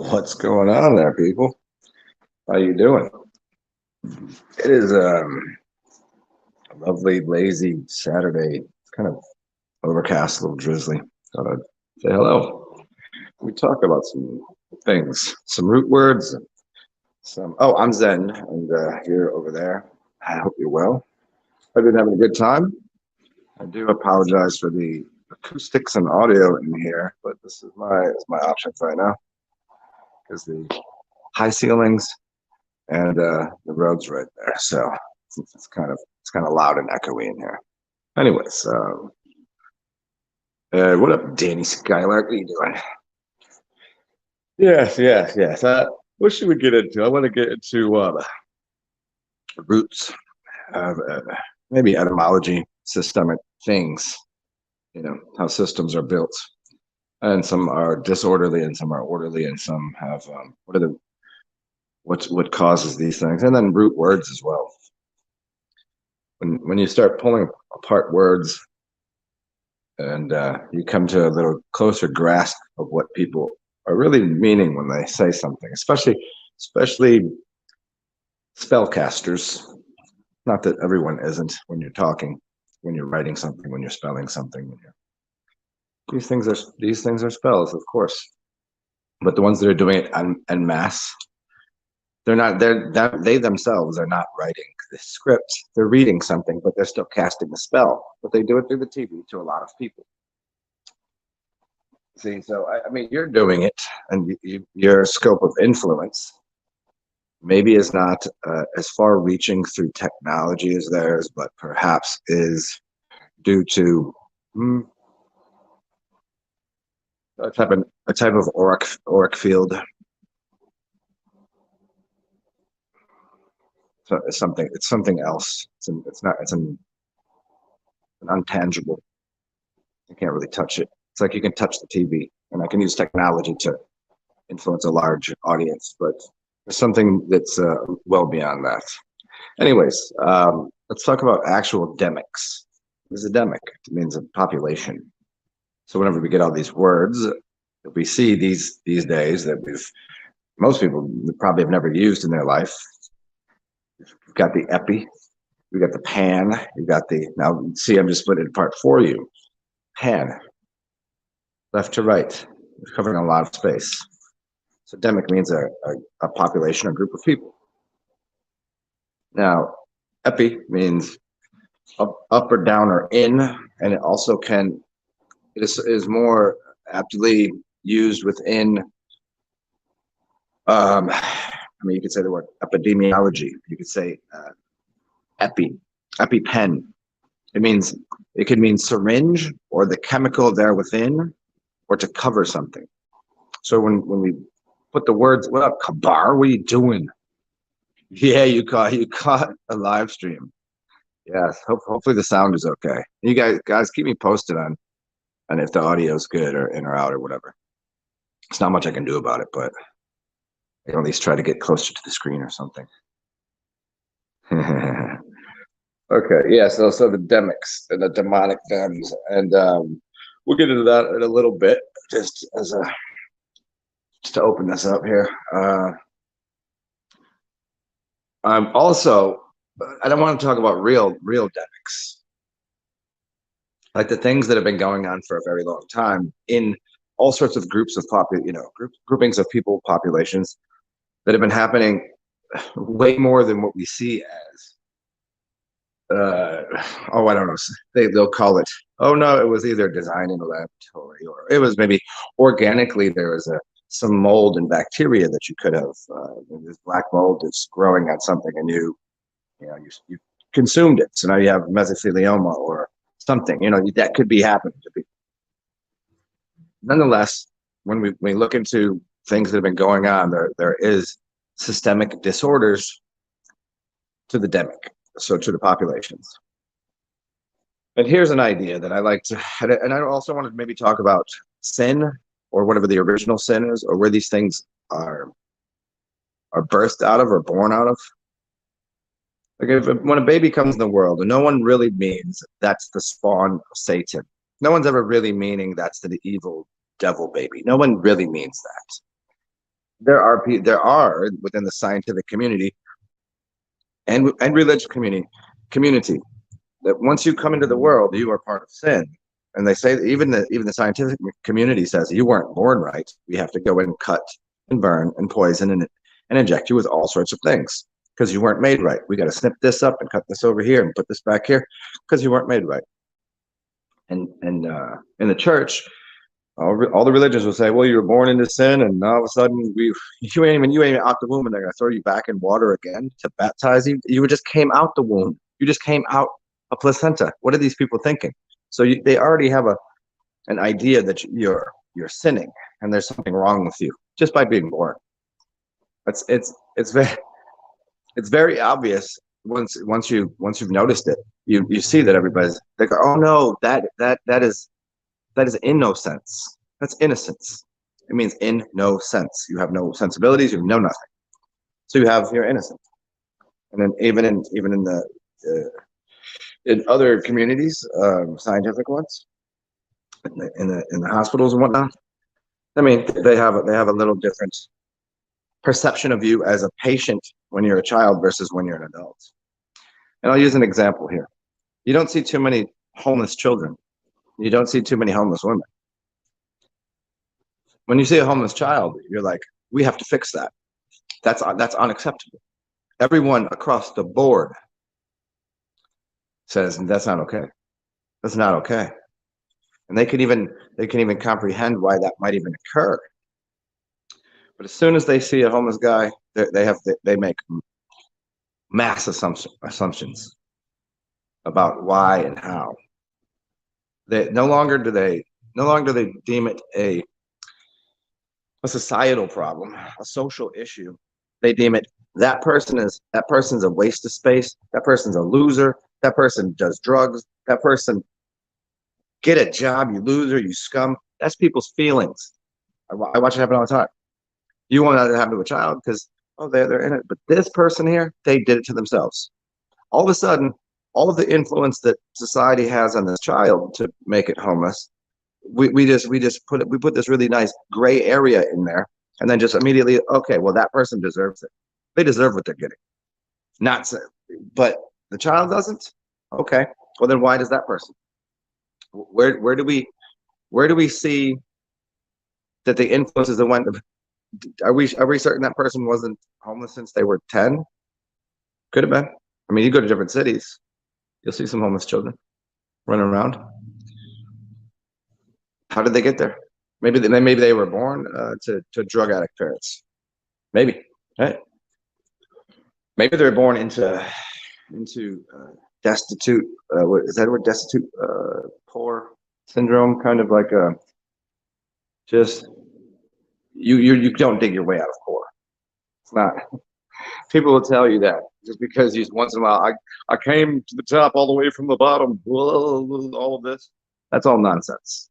What's going on there, people? How you doing? It is a lovely, lazy Saturday. It's kind of overcast, a little drizzly. Thought I'd say hello. We talk about some things, some root words, some. Oh, I'm Zen, and you're over there. I hope you're well. I've been having a good time. I do apologize for the acoustics and audio in here, but this is my options right now because the high ceilings and the road's right there, so it's kind of loud and echoey in here. Anyways, what up, Danny Skylark? What are you doing? Yes. What should we get into? I want to get into roots, maybe etymology, systemic things. You know how systems are built, and some are disorderly, and some are orderly, and some have what causes these things, and then root words as well. When you start pulling apart words and you come to a little closer grasp of what people are really meaning when they say something, especially spellcasters. Not that everyone isn't when you're talking, when you're writing something, when you're spelling something. These things are spells, of course, but the ones that are doing it en masse, they themselves are not writing the script. They're reading something, but they're still casting a spell. But they do it through the TV to a lot of people. See, so I mean, you're doing it, and your scope of influence maybe is not as far-reaching through technology as theirs, but perhaps is due to a type of auric field. So it's something else. It's an untangible. You can't really touch it. It's like you can touch the TV, and I can use technology to influence a large audience, but there's something that's well beyond that. Anyways, let's talk about actual demics. What is a demic? It means a population. So whenever we get all these words that we see these days that most people probably have never used in their life. You've got the epi, you got the pan, you got the, now see, I'm just splitting it apart for you. Pan, left to right, we're covering a lot of space. So demic means a population, a group of people. Now, epi means up or down or in, and it also is more aptly used within, I mean, you could say the word epidemiology. You could say EpiPen. It could mean syringe or the chemical there within, or to cover something. So when we put the words, "What up, Kabar? What are you doing?" Yeah, you caught a live stream. Yes, hopefully the sound is okay. You guys keep me posted on if the audio is good or in or out or whatever. It's not much I can do about it, but I can at least try to get closer to the screen or something. Okay, yeah, so the demics and the demonic thems, and we'll get into that in a little bit, just to open this up here. Also, I don't want to talk about real demics, like the things that have been going on for a very long time in all sorts of groups of groupings of people, populations that have been happening way more than what we see as I don't know, they'll call it, oh no, it was either designed in a laboratory, or it was maybe organically there was some mold and bacteria that you could have, this black mold is growing on something, and you consumed it, so now you have mesothelioma or something, that could be happening to people. Nonetheless, when we look into things that have been going on, there is systemic disorders to the demic, so to the populations. And here's an idea that I like to, and I also want to maybe talk about sin, or whatever the original sin is, or where these things are birthed out of or born out of. Like when a baby comes in the world, no one really means that's the spawn of Satan. No one's ever really meaning that's the evil devil baby. No one really means that. there are within the scientific community and religious community that once you come into the world, you are part of sin. And they say that even the scientific community says you weren't born right. We have to go and cut and burn and poison and inject you with all sorts of things because you weren't made right. We got to snip this up and cut this over here and put this back here because you weren't made right. And in the church, all the religions will say, well, you were born into sin, and all of a sudden you ain't even out the womb, and they're gonna throw you back in water again to baptize you. You just came out the womb. You just came out a placenta. What are these people thinking? So they already have an idea that you're sinning and there's something wrong with you just by being born. It's very obvious once you've noticed it. You see that everybody's like, oh no, that is innocence. That's innocence. It means in no sense. You have no sensibilities. You know nothing. So you're innocent. And then even in the in other communities, scientific ones, in the hospitals and whatnot, I mean, they have a little different perception of you as a patient when you're a child versus when you're an adult. And I'll use an example here. You don't see too many homeless children. You don't see too many homeless women. When you see a homeless child, you're like, we have to fix that. That's unacceptable. Everyone across the board says that's not okay. That's not okay. And they can even comprehend why that might even occur. But as soon as they see a homeless guy, they make mass assumptions about why and how. They no longer do they deem it a societal problem, a social issue. They deem it that person's a waste of space. That person's a loser. That person does drugs. That person, get a job, you loser, you scum. That's people's feelings. I watch it happen all the time. You want that to happen to a child because they're in it, but this person here, they did it to themselves. All of a sudden, all of the influence that society has on this child to make it homeless, we put this really nice gray area in there, and then just immediately, okay, well, that person deserves it. They deserve what they're getting. Not so, but the child doesn't. Okay, well then why does that person? Where do we see that the influences that went? Are we certain that person wasn't homeless since they were 10? Could have been. I mean, you go to different cities, you'll see some homeless children running around. How did they get there? Maybe they were born to drug addict parents. Maybe, right? Maybe they were born into destitute. What is that word? Destitute, poor syndrome, kind of like a just you don't dig your way out of poor. It's not. People will tell you that just because you once in a while I came to the top all the way from the bottom. All of this, that's all nonsense.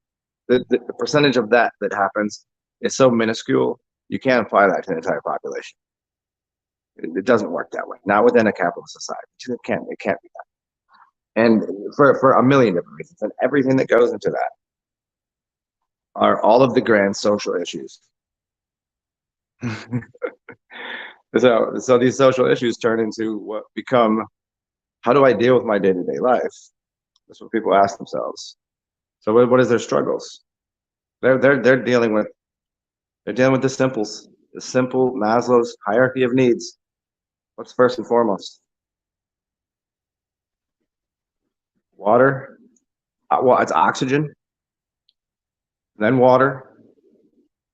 The percentage of that happens is so minuscule, you can't apply that to the entire population. It doesn't work that way. Not within a capitalist society. It can't be that. And for a million different reasons, and everything that goes into that are all of the grand social issues. So these social issues turn into what become, how do I deal with my day-to-day life? That's what people ask themselves. So what is their struggles? They're dealing with the simples, the simple Maslow's hierarchy of needs. What's first and foremost? Water. Well, it's oxygen, then water,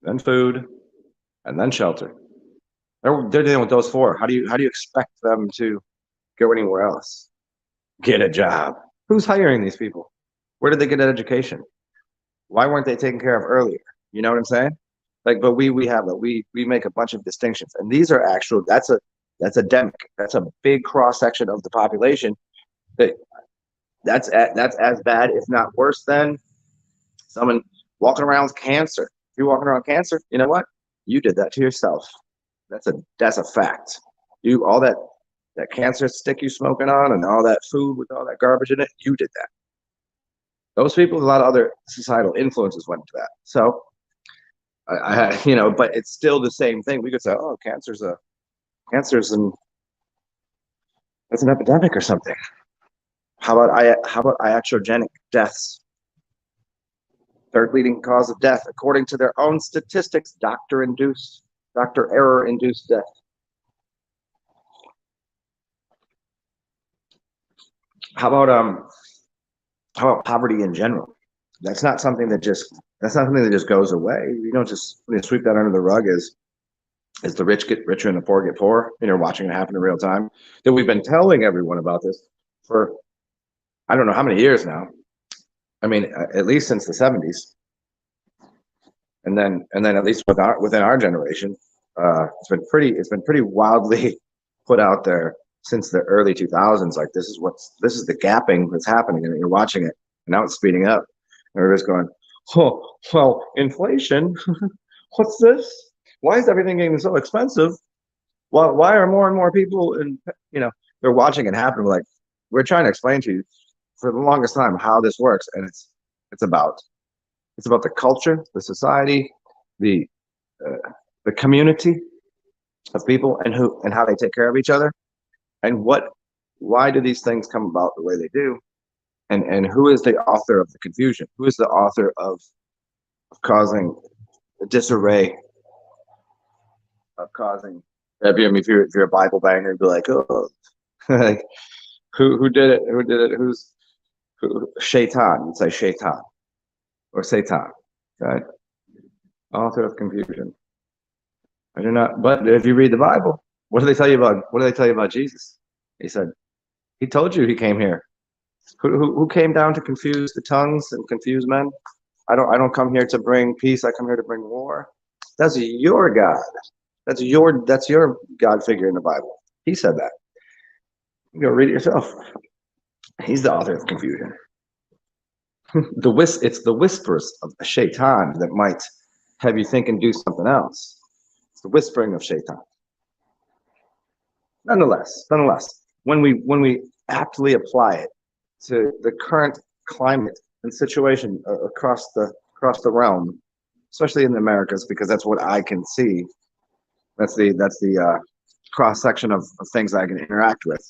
then food, and then shelter. They're dealing with those four. How do you expect them to go anywhere else? Get a job. Who's hiring these people? Where did they get an education? Why weren't they taken care of earlier? You know what I'm saying? Like, but we make a bunch of distinctions, and these are actual. That's a demic. That's a big cross section of the population. That's as bad, if not worse, than someone walking around with cancer. If you're walking around with cancer, you know what? You did that to yourself. That's a fact. All that cancer stick you smoking on and all that food with all that garbage in it, you did that. Those people, a lot of other societal influences went into that. So but it's still the same thing. We could say, oh, cancer's it's an epidemic or something. How about iatrogenic deaths? Third leading cause of death, according to their own statistics, doctor error-induced death. How about poverty in general? That's not something that just goes away. You don't just sweep that under the rug as the rich get richer and the poor get poorer. You're watching it happen in real time. That we've been telling everyone about this for I don't know how many years now. I mean, at least since the 70s, and then at least within our generation, it's been pretty wildly put out there since the early 2000s. Like this is the gapping that's happening, and you're watching it, and now it's speeding up, and everybody's going, oh, well, inflation. What's this? Why is everything getting so expensive? Why are more and more people they're watching it happen? We're trying to explain to you for the longest time how this works, and it's about the culture, the society, the community of people, and how they take care of each other, and why do these things come about the way they do, and who is the author of the confusion? Who is the author of causing disarray, of causing? If you're a Bible banger, you'd be like, oh, like who did it? Who did it? Shaitan? You'd say Shaitan or Satan, right? Author of confusion. I do not. But if you read the Bible, what do they tell you about? What do they tell you about Jesus? He said, he told you he came here. Who came down to confuse the tongues and confuse men? I don't come here to bring peace. I come here to bring war. That's your God. That's your God figure in the Bible. He said that. You go read it yourself. He's the author of confusion. It's the whispers of Shaitan that might have you think and do something else. It's the whispering of Shaitan. Nonetheless, when we aptly apply it to the current climate and situation across the realm, especially in the Americas, because that's what I can see. That's the cross section of things I can interact with.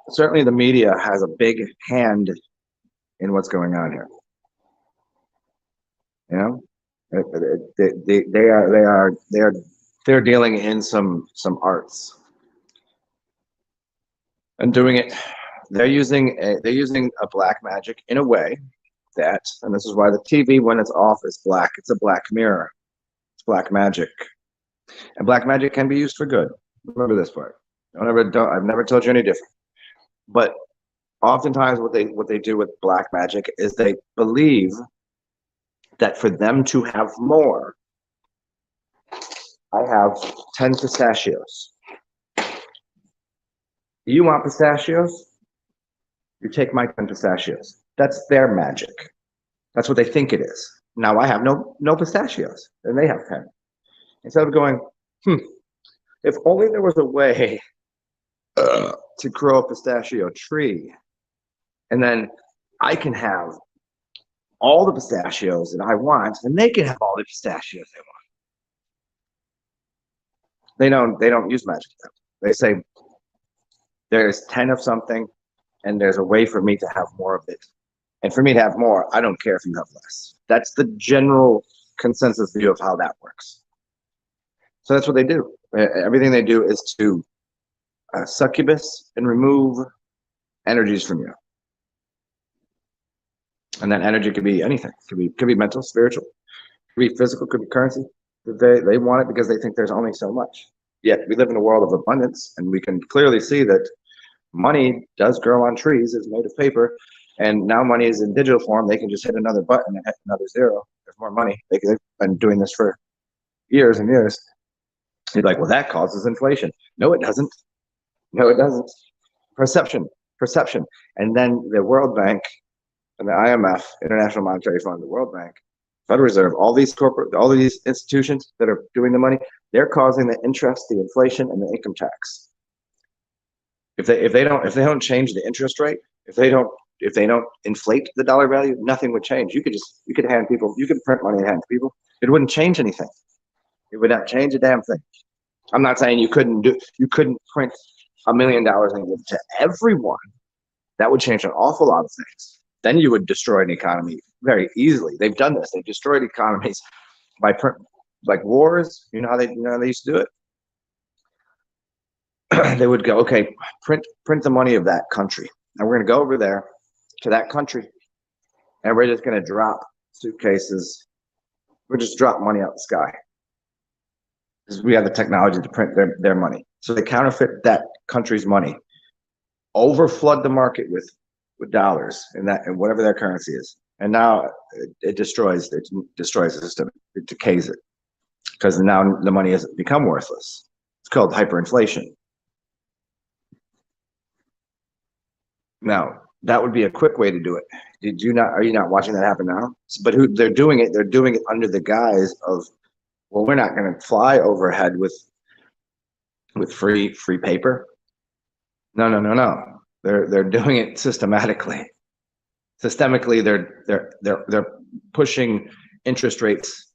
Certainly, the media has a big hand in what's going on here. They're dealing in some arts and doing it. They're using a black magic in a way that, and this is why the TV when it's off is black. It's a black mirror. It's black magic, and black magic can be used for good. Remember this part. I've never told you any different. But oftentimes what they do with black magic is they believe that for them to have more, I have 10 pistachios. You want pistachios? You take my 10 pistachios. That's their magic. That's what they think it is. Now I have no pistachios, and they have 10. Instead of going, if only there was a way to grow a pistachio tree, and then I can have all the pistachios that I want, and they can have all the pistachios they want. They don't use magic. They say there's 10 of something, and there's a way for me to have more of it. And for me to have more, I don't care if you have less. That's the general consensus view of how that works. So that's what they do. Everything they do is to succubus and remove energies from you. And that energy could be anything. Could be mental, spiritual, could be physical, could be currency. They want it because they think there's only so much. Yet we live in a world of abundance, and we can clearly see that money does grow on trees. It's made of paper, and now money is in digital form. They can just hit another button and hit another zero. There's more money. They've been doing this for years and years. You're like, well, that causes inflation. No, it doesn't. No, it doesn't. Perception. And then the World Bank and the IMF, International Monetary Fund, the World Bank, Federal Reserve, all these institutions that are doing the money, they're causing the interest, the inflation, and the income tax. If they don't change the interest rate, if they don't if they don't inflate the dollar value, nothing would change. You could hand people, you could print money and hand to people. It wouldn't change anything. It would not change a damn thing. I'm not saying you couldn't print $1 million and give it to everyone. That would change an awful lot of things. Then you would destroy an economy very easily. They've done this. They've destroyed economies by like wars. You know how they used to do it? They would go, okay, print the money of that country. And we're going to go over there to that country, and we're just going to drop suitcases. We'll just drop money out the sky. Because we have the technology to print their money. So they counterfeit that country's money, overflood the market with dollars and whatever their currency is. And now it destroys the system. It decays it. Because now the money has become worthless. It's called hyperinflation. Now, that would be a quick way to do it. Are you not watching that happen now? But they're doing it under the guise of, well, we're not going to fly overhead with free paper. No. They're doing it systematically. Systemically, they're pushing interest rates.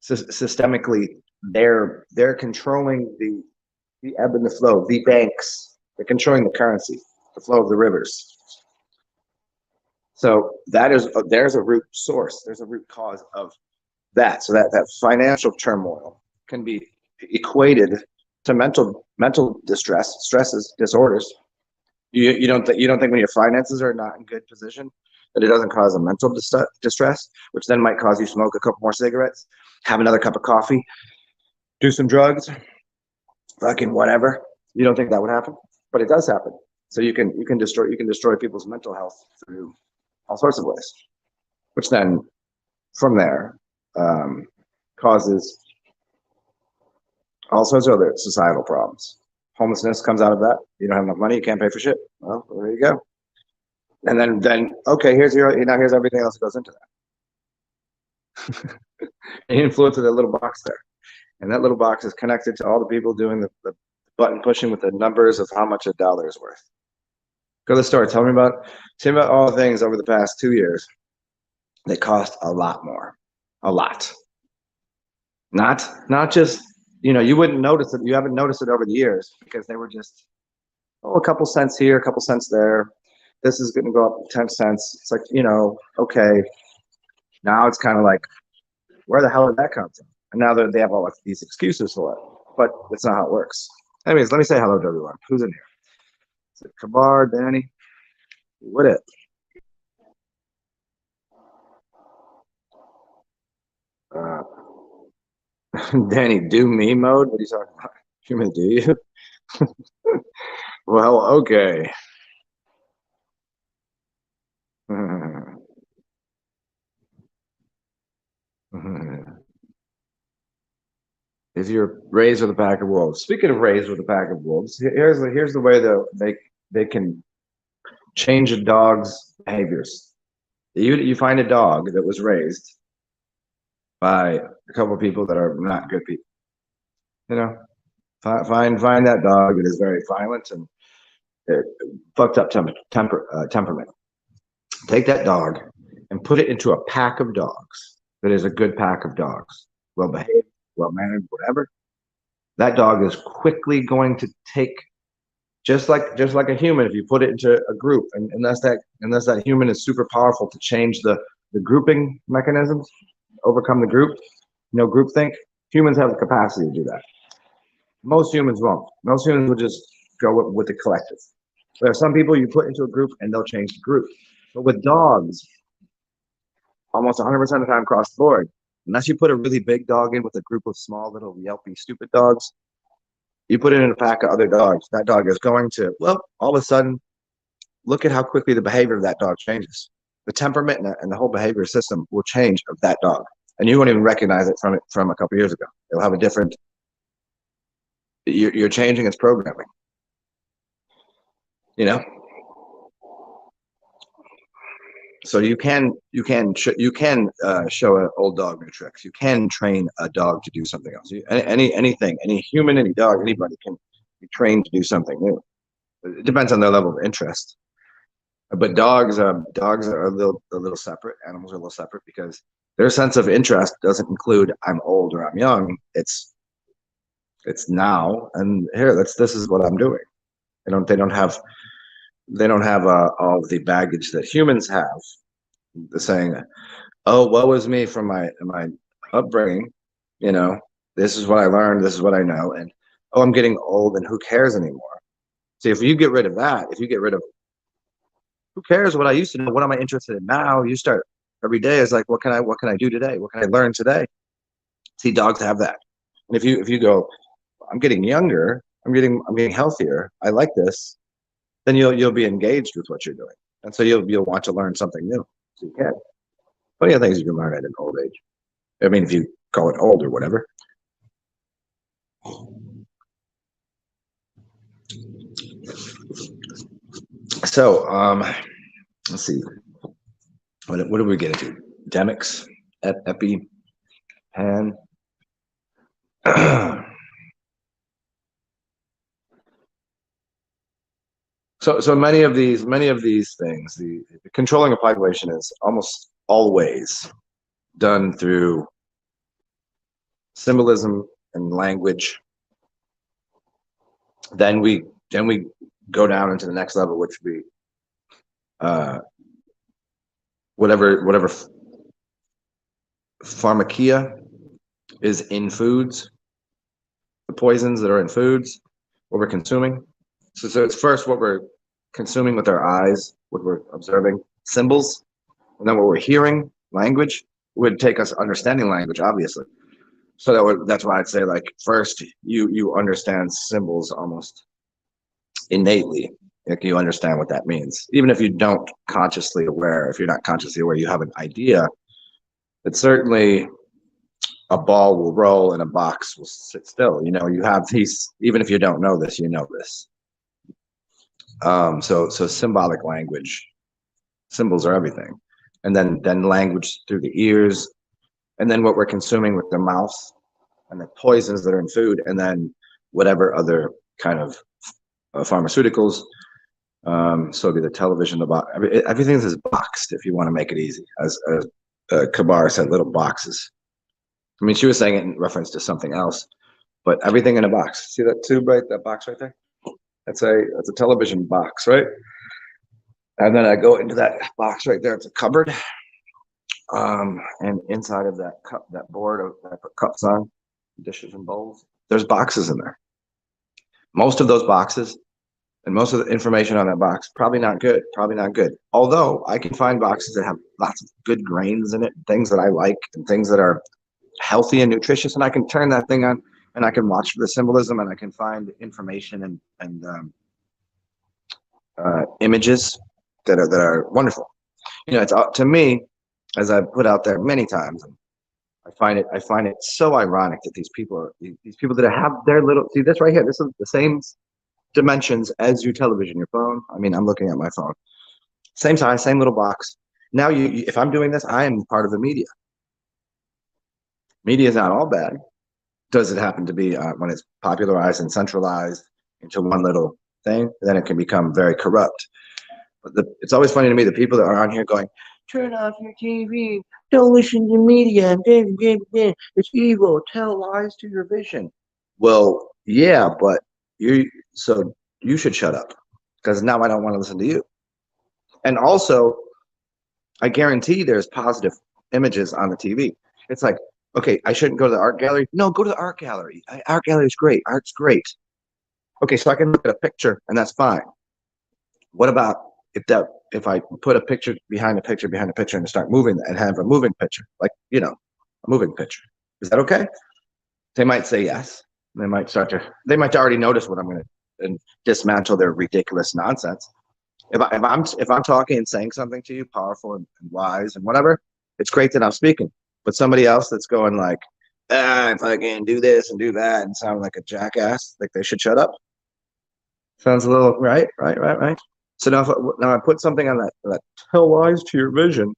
Systemically, they're controlling the ebb and the flow. The banks, they're controlling the currency, the flow of the rivers. So there's a root source. There's a root cause of that. So that financial turmoil can be equated to mental stresses, disorders. You don't think when your finances are not in good position that it doesn't cause a mental distress, which then might cause you to smoke a couple more cigarettes, have another cup of coffee, do some drugs, fucking whatever. You don't think that would happen, but it does happen. So you can destroy people's mental health through all sorts of ways, which then from there causes all sorts of other societal problems. Homelessness comes out of that. You don't have enough money, you can't pay for shit. Well, there you go. And then okay, here's everything else that goes into that. You influence that little box there, and that little box is connected to all the people doing the button pushing with the numbers of how much a dollar is worth. Go to the store. Tell me about all the things over the past 2 years that cost a lot more. A lot. Not just, you wouldn't notice it. You haven't noticed it over the years because they were just, a couple cents here, a couple cents there. This is going to go up 10 cents. It's like, okay. Now it's kind of like, where the hell did that come from? And now they have all these excuses for it, but that's not how it works. Anyways, let me say hello to everyone. Who's in here? Is it Kabar, Danny? What it? Danny, do me mode? What are you talking about? You mean do you? Well, okay. If you're raised with a pack of wolves. Speaking of raised with a pack of wolves, here's the way that they can change a dog's behaviors. You find a dog that was raised by a couple of people that are not good people. Find that dog that is very violent and fucked up temperament. Take that dog and put it into a pack of dogs that is a good pack of dogs, well behaved, well mannered, whatever. That dog is quickly going to take, just like a human. If you put it into a group, and unless that human is super powerful to change the grouping mechanisms, overcome the groupthink. Humans have the capacity to do that. Most humans won't. Most humans will just go with the collective. There are some people you put into a group and they'll change the group. But with dogs, almost 100% of the time across the board, unless you put a really big dog in with a group of small little yelpy stupid dogs, you put it in a pack of other dogs, that dog is going to, well, all of a sudden, look at how quickly the behavior of that dog changes. The temperament and the whole behavior system will change of that dog. And you won't even recognize it from a couple of years ago. It'll have a different, you're changing its programming. So you can show an old dog new tricks. You can train a dog to do something else. Anything, any human, any dog, anybody can be trained to do something new. It depends on their level of interest. But dogs are a little separate. Animals are a little separate because their sense of interest doesn't include I'm old or I'm young. It's now and here. This is what I'm doing. They don't have all of the baggage that humans have. The saying, "Oh, woe is me from my upbringing," you know. This is what I learned. This is what I know, and oh, I'm getting old, and who cares anymore? See, if you get rid of that, if you get rid of who cares what I used to know, what am I interested in now? You start every day is like, what can I do today? What can I learn today? See, dogs have that. And if you go, I'm getting younger, I'm getting healthier, I like this, then you'll be engaged with what you're doing. And so you'll want to learn something new. So you can. Plenty of things you can learn at an old age. I mean, if you call it old or whatever. So let's see. What do we get into? Demics, Epi, Pan. So many of these things, the controlling a population is almost always done through symbolism and language. Then we go down into the next level, which would be whatever pharmakia is in foods, the poisons that are in foods, what we're consuming. So it's first what we're consuming with our eyes, what we're observing, symbols, and then what we're hearing, language. Would take us understanding language, obviously. So that's why I'd say like first you understand symbols almost innately. Like you understand what that means, even if you don't consciously aware. If you're not consciously aware, you have an idea. But certainly, a ball will roll and a box will sit still. You have these, even if you don't know this, you know this. So symbolic language, symbols are everything, and then language through the ears, and then what we're consuming with the mouth, and the poisons that are in food, and then whatever other kind of pharmaceuticals. So it'd be the television, the box. Everything is boxed if you want to make it easy. As Kabar said, little boxes. I mean, she was saying it in reference to something else, but everything in a box. See that tube, right? That box right there. That's a television box, right? And then I go into that box right there. It's a cupboard. And inside of that that board that I put cups on, dishes and bowls, there's boxes in there. Most of those boxes and most of the information on that box, probably not good. Probably not good. Although I can find boxes that have lots of good grains in it, things that I like, and things that are healthy and nutritious, and I can turn that thing on and I can watch the symbolism and I can find information and images that are wonderful. It's to me, as I've put out there many times. I find it so ironic that these people that have their little, see this right here. This is the same dimensions as your television, your phone. I mean, I'm looking at my phone. Same size, same little box. Now, if I'm doing this, I am part of the media. Media is not all bad. Does it happen to be when it's popularized and centralized into one little thing? Then it can become very corrupt. But it's always funny to me the people that are on here going, "Turn off your TV. Don't listen to media. It's evil. Tell lies to your vision." Well, yeah, but you should shut up because now I don't want to listen to you. And also, I guarantee there's positive images on the TV. It's like, okay, I shouldn't go to the art gallery. No, go to the art gallery. Art gallery is great. Art's great. Okay, so I can look at a picture and that's fine. What about if I put a picture behind a picture behind a picture and start moving and have a moving picture, like a moving picture? Is that okay? They might say yes. They might already notice what I'm going to and dismantle their ridiculous nonsense. If I'm talking and saying something to you, powerful and wise and whatever, it's great that I'm speaking. But somebody else that's going like, if I can do this and do that and sound like a jackass, like they should shut up. Sounds a little right. So now I put something on that tell lies to your vision.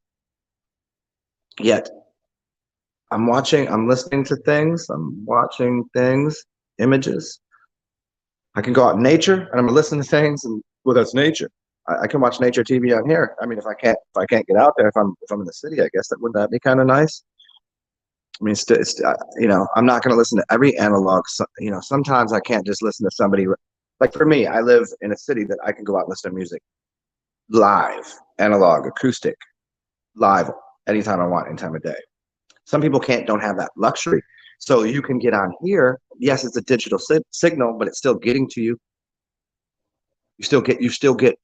Yet I'm listening to things, I'm watching things, images. I can go out in nature and I'm gonna listen to things, and well, that's nature. I can watch nature TV on here. I mean, if I can't get out there, if I'm in the city, I guess wouldn't that be kind of nice? I mean, I'm not going to listen to every analog. Sometimes I can't just listen to somebody. Like for me, I live in a city that I can go out and listen to music live, analog, acoustic, live, anytime I want, any time of day. Some people don't have that luxury. So you can get on here. Yes, it's a digital signal, but it's still getting to you. You still get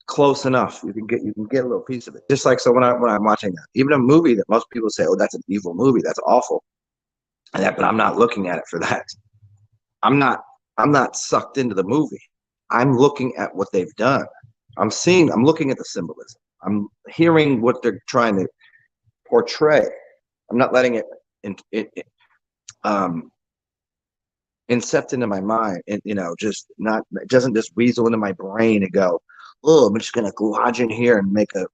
close enough. You can get a little piece of it. Just like so when I'm watching that, even a movie that most people say, oh, that's an evil movie, that's awful. But I'm not looking at it for that. I'm not sucked into the movie. I'm looking at what they've done. I'm looking at the symbolism. I'm hearing what they're trying to portray. I'm not letting it incept into my mind, and it doesn't just weasel into my brain and go, oh, I'm just gonna lodge in here and make a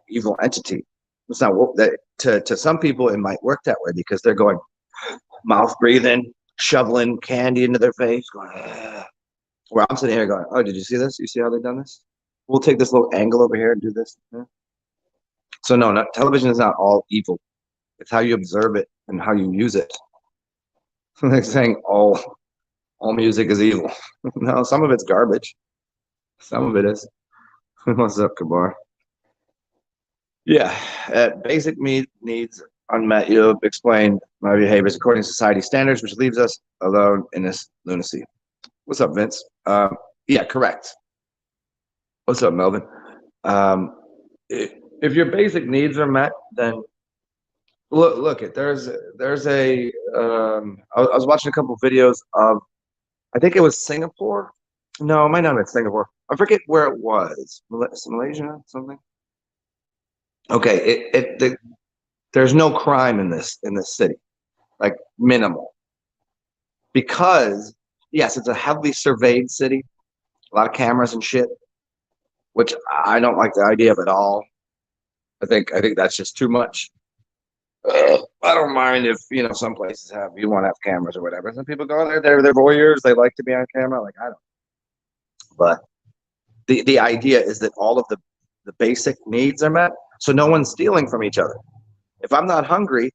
evil entity. It's not that to some people it might work that way because they're going mouth breathing, shoveling candy into their face, going, ah. Where I'm sitting here going, oh, did you see this? You see how they've done this? We'll take this little angle over here and do this. Yeah. So no, television is not all evil. It's how you observe it and how you use it. They're saying all music is evil. No, some of it's garbage. Some of it is. What's up, Kabar? Yeah, basic needs unmet. You explained my behaviors according to society standards, which leaves us alone in this lunacy. What's up, Vince? Yeah, correct. What's up, Melvin? If your basic needs are met, then look it. There's a I was watching a couple of videos of, I think it was Singapore. No, it might not have been Singapore. I forget where it was. Malaysia, something. Okay, there's no crime in this city, like minimal, because yes, it's a heavily surveyed city, a lot of cameras and shit, which I don't like the idea of at all. I think that's just too much. I don't mind if some places you want to have cameras or whatever. Some people go there, they're voyeurs, they like to be on camera. Like I don't. But the idea is that all of the basic needs are met, so no one's stealing from each other. If I'm not hungry,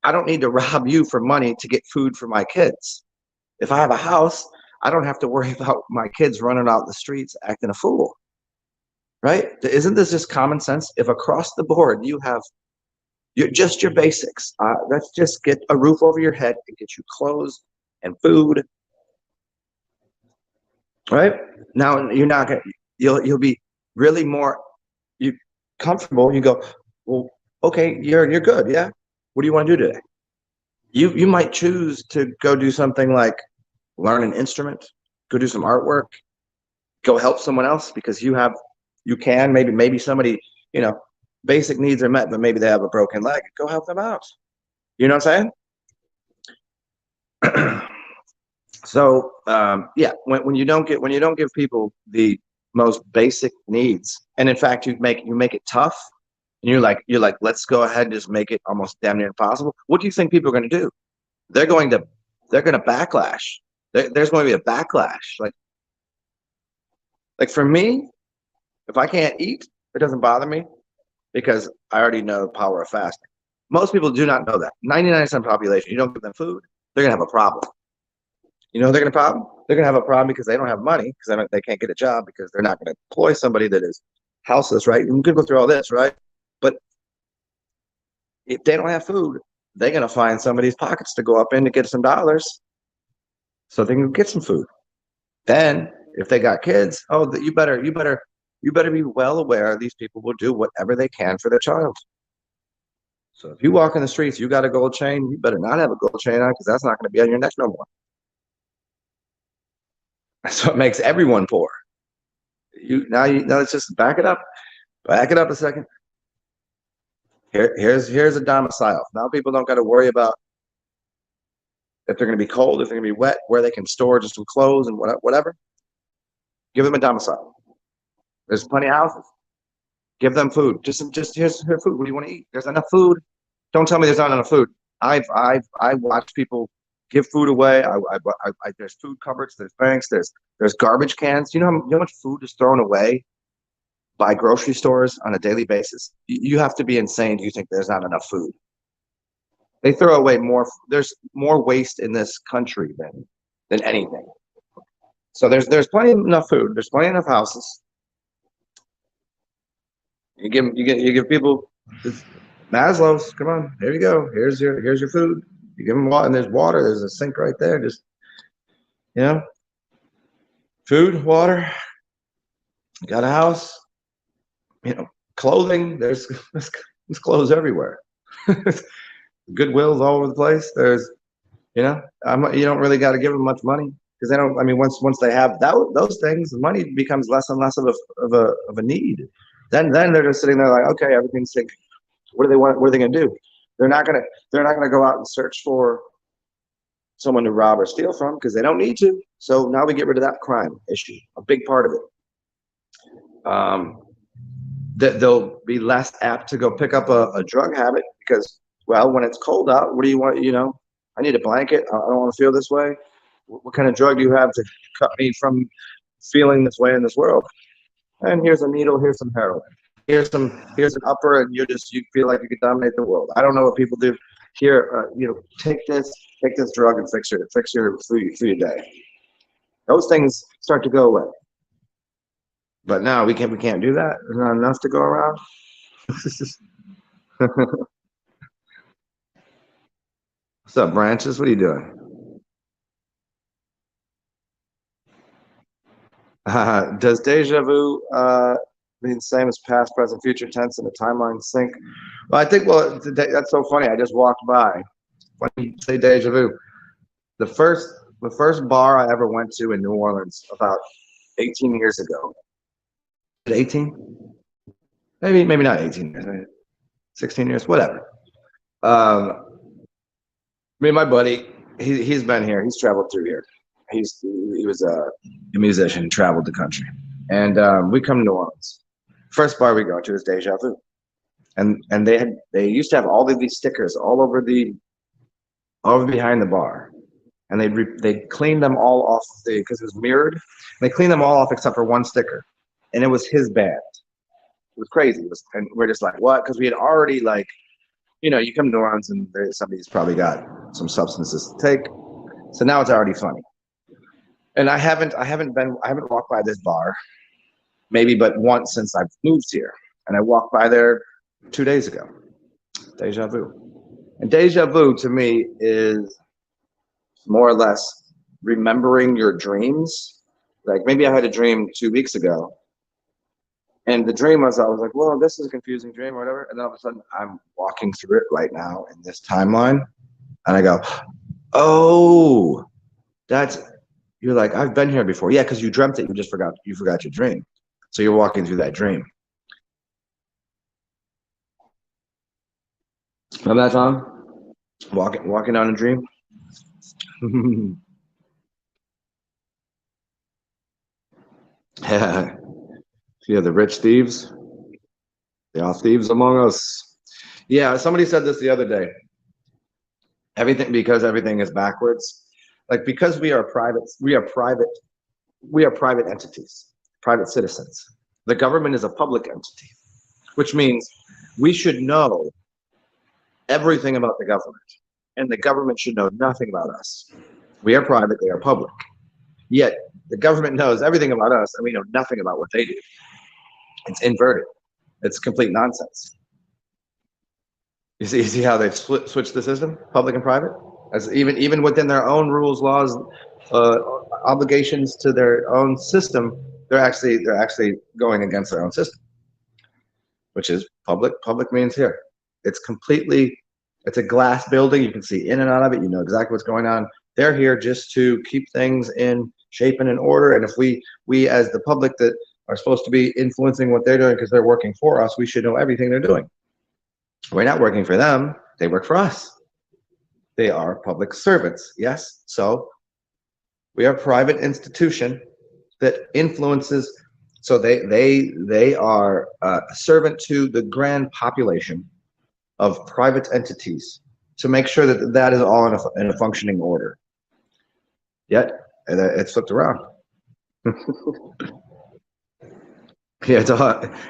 I don't need to rob you for money to get food for my kids. If I have a house, I don't have to worry about my kids running out in the streets acting a fool. Right? Isn't this just common sense? If across the board you have just your basics, let's just get a roof over your head and get you clothes and food. Right? Now you're not gonna you'll be really more comfortable. You go, well, okay, you're good, yeah. What do you want to do today? You might choose to go do something like learn an instrument, go do some artwork, go help someone else because you can. Maybe somebody, basic needs are met, but maybe they have a broken leg. Go help them out. You know what I'm saying? So yeah, when you don't give people the most basic needs, and in fact you make it tough, and you're like let's go ahead and just make it almost damn near impossible. What do you think people are going to do? They're going to backlash. There's going to be a backlash. Like for me, if I can't eat, it doesn't bother me because I already know the power of fasting. Most people do not know that. 99% of the population, you don't give them food, they're going to have a problem. You know they're going to problem? They're going to have a problem because they don't have money, because they can't get a job, because they're not going to employ somebody that is houseless, right? And we could go through all this, right? But if they don't have food, they're going to find somebody's pockets to go up in to get some dollars so they can get some food. Then if they got kids, you better be well aware these people will do whatever they can for their child. So if you walk in the streets, you got a gold chain, you better not have a gold chain on, because that's not going to be on your neck no more. So it makes everyone poor. Now let's just back it up. Back it up a second. Here's a domicile. Now people don't got to worry about if they're going to be cold, if they're going to be wet, where they can store just some clothes and whatever. Give them a domicile. There's plenty of houses. Give them food. Just here's food. What do you want to eat? There's enough food. Don't tell me there's not enough food. I watch people give food away. There's food cupboards. There's banks. There's garbage cans. You know how much food is thrown away by grocery stores on a daily basis. You have to be insane. Do you think there's not enough food? They throw away more. There's more waste in this country than anything. So there's plenty enough food. There's plenty enough houses. You give people Maslow's. Come on, here you go. Here's your food. You give them water, and there's water. There's a sink right there. Just food, water. You got a house. Clothing. There's clothes everywhere. Goodwill's all over the place. There's, you don't really got to give them much money because they don't. I mean, once they have those things, money becomes less and less of a need. Then they're just sitting there like, okay, everything's like, what do they want? What are they gonna do? They're not gonna go out and search for someone to rob or steal from because they don't need to. So now we get rid of that crime issue, a big part of it. That they'll be less apt to go pick up a drug habit because, well, when it's cold out, what do you want? I need a blanket. I don't want to feel this way. What kind of drug do you have to cut me from feeling this way in this world? And here's a needle. Here's some heroin. Here's an upper, and you feel like you can dominate the world. I don't know what people do here. Take this drug and fix your through your day. Those things start to go away. But now we can't do that. There's not enough to go around. What's up, Branches? What are you doing? Does deja vu mean the same as past, present, future tense in a timeline sync? Well, I think, that's so funny. I just walked by. When you say deja vu, the first bar I ever went to in New Orleans about 18 years ago. 18? Maybe not 18 years, 16 years, whatever. Me and my buddy, he's been here. He's traveled through here. He was a musician, traveled the country, and we come to New Orleans. First bar we go to is Deja Vu, and they used to have all of these stickers all over behind the bar, and they cleaned them all off because it was mirrored. They cleaned them all off except for one sticker, and it was his band. It was crazy. And we're just like, what? Because we had already you come to New Orleans and somebody's probably got some substances to take, so now it's already funny. And I haven't walked by this bar, maybe but once since I've moved here, and I walked by there 2 days ago. Deja vu, and deja vu to me is more or less remembering your dreams. Like maybe I had a dream 2 weeks ago, and the dream was I was like, well, this is a confusing dream or whatever, and then all of a sudden I'm walking through it right now in this timeline, and I go, oh, you're like, I've been here before. Yeah, because you dreamt it. You forgot your dream. So you're walking through that dream. Remember that song? Walking on a dream? Yeah, the rich thieves. They are thieves among us. Yeah, somebody said this the other day. Because everything is backwards. Like because we are private entities, private citizens. The government is a public entity, which means we should know everything about the government, and the government should know nothing about us. We are private, they are public. Yet the government knows everything about us, and we know nothing about what they do. It's inverted. It's complete nonsense. You see how they've switched the system, public and private? As even within their own rules, laws, obligations to their own system, they're actually going against their own system, which is public. Public means here. It's a glass building. You can see in and out of it. You know exactly what's going on. They're here just to keep things in shape and in order. And if we as the public that are supposed to be influencing what they're doing because they're working for us, we should know everything they're doing. We're not working for them. They work for us. They are public servants, yes? So we are a private institution that influences, so they are a servant to the grand population of private entities to make sure that is all in a functioning order. Yet, it's flipped around. Yeah,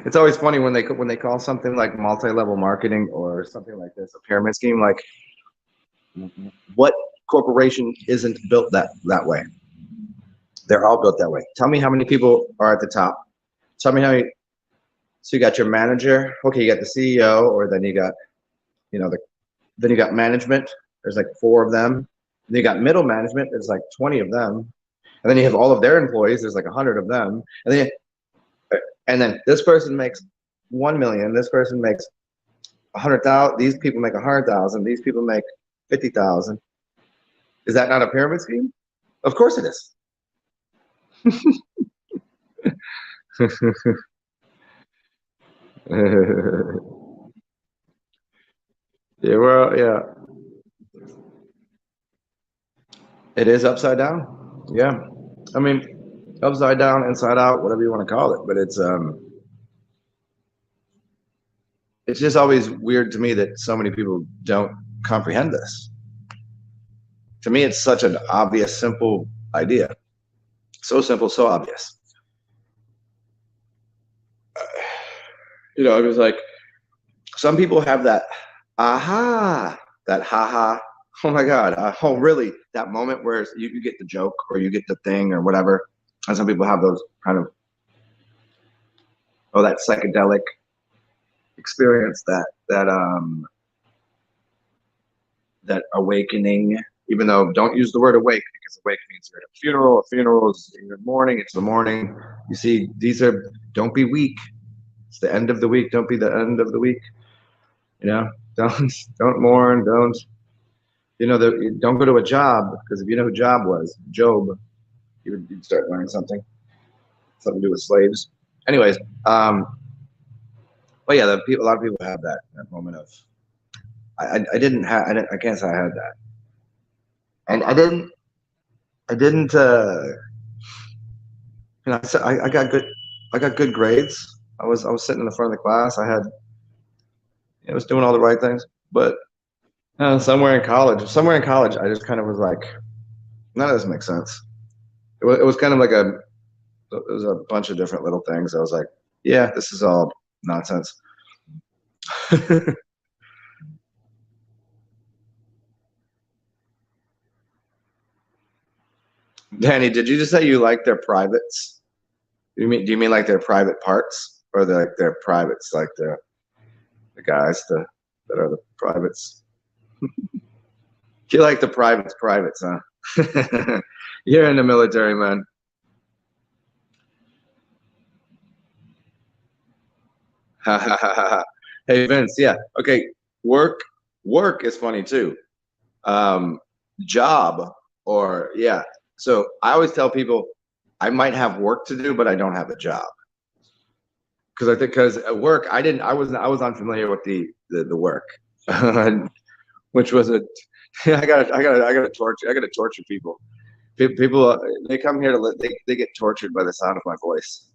it's always funny when they call something like multi-level marketing or something like this a pyramid scheme. Like, what corporation isn't built that way? They're all built that way. Tell me how many people are at the top. Tell me how many. So you got your manager. Okay, you got the CEO, or then you got, then you got management. There's like 4 of them. And then you got middle management. There's like 20 of them. And then you have all of their employees. There's like 100 of them. And then this person makes 1 million. This person makes 100,000. These people make 100,000. These people make 50,000. Is that not a pyramid scheme? Of course it is. Yeah, well, yeah, it is upside down. Yeah, I mean, upside down, inside out, whatever you want to call it. But it's just always weird to me that so many people don't comprehend this. To me, it's such an obvious, simple idea. So simple, so obvious. It was like some people have that aha, that haha. Oh my God. Oh, really? That moment where you get the joke or you get the thing or whatever. And some people have those kind of, that psychedelic experience, that awakening, even though don't use the word awake, because awake means you're at a funeral. A funeral is in the morning. It's the morning. You see, don't be weak. It's the end of the week. Don't be the end of the week. You know, don't mourn. Don't go to a job, because if you know who Job was, Job, you'd start learning something to do with slaves. Anyways, but yeah, a lot of people have that moment of, I can't say I had that, and I didn't, I got good grades. I was sitting in the front of the class. I was doing all the right things, but somewhere in college, I just kind of was like, none of this makes sense. It was kind of like it was a bunch of different little things. I was like, yeah, this is all nonsense. Danny, did you just say you like their privates? Do you mean like their private parts, or like their privates, like the guys that are the privates? You like the privates, huh? You're in the military, man. Hey Vince, yeah. Okay. Work work is funny too. Um, Job, or yeah. So I always tell people I might have work to do, but I don't have a job. Because at work I was unfamiliar with the work. Which was a I gotta torture people. People, they come here they get tortured by the sound of my voice.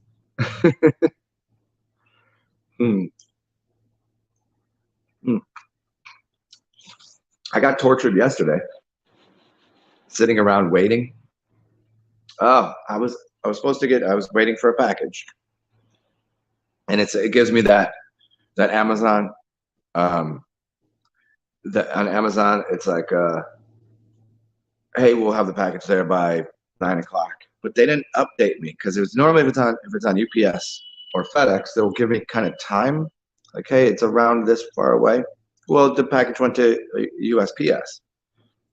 Hmm. Hmm. I got tortured yesterday, sitting around waiting. Oh, I was waiting for a package, and it gives me that Amazon, um on Amazon, it's like, hey, we'll have the package there by 9 o'clock. But they didn't update me, because it was normally, if it's on UPS or FedEx, they'll give me kind of time, like, hey, it's around this far away. Well, the package went to USPS,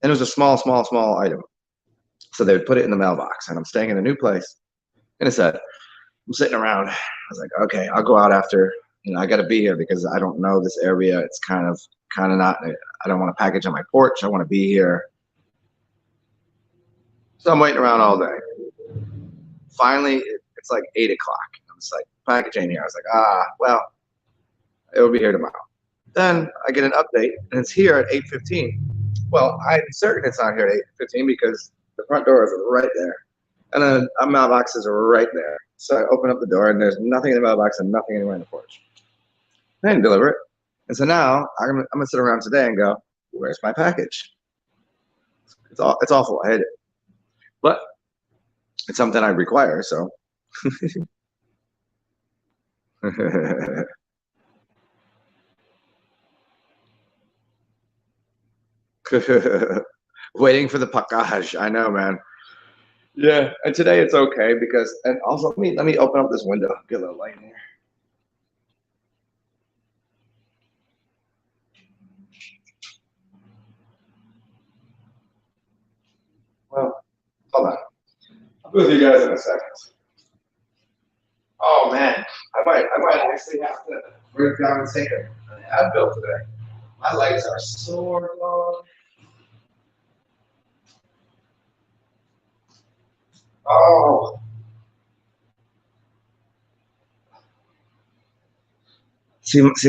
and it was a small, small, small item. So they would put it in the mailbox, and I'm staying in a new place. And it said, I'm sitting around. I was like, okay, I'll go out after. I got to be here because I don't know this area. It's kind of not. I don't want a package on my porch. I want to be here. So I'm waiting around all day. Finally, it's like 8 o'clock. I'm just like, package ain't here. I was like, well, it will be here tomorrow. Then I get an update, and it's here at 8:15. Well, I'm certain it's not here at 8:15 because the front door is right there, and then a mailbox is right there. So I open up the door, and there's nothing in the mailbox and nothing anywhere in the porch. I didn't deliver it, and so now I'm gonna sit around today and go, "Where's my package?" It's awful. I hate it, but it's something I require. So Waiting for the package. I know, man. Yeah, and today it's okay because, and also let me open up this window, get a little light in here. Well, hold on. I'll be with you guys in a second. Oh man, I might actually have to break down and take an Advil today. My legs are sore, dog. Oh, see, I'm like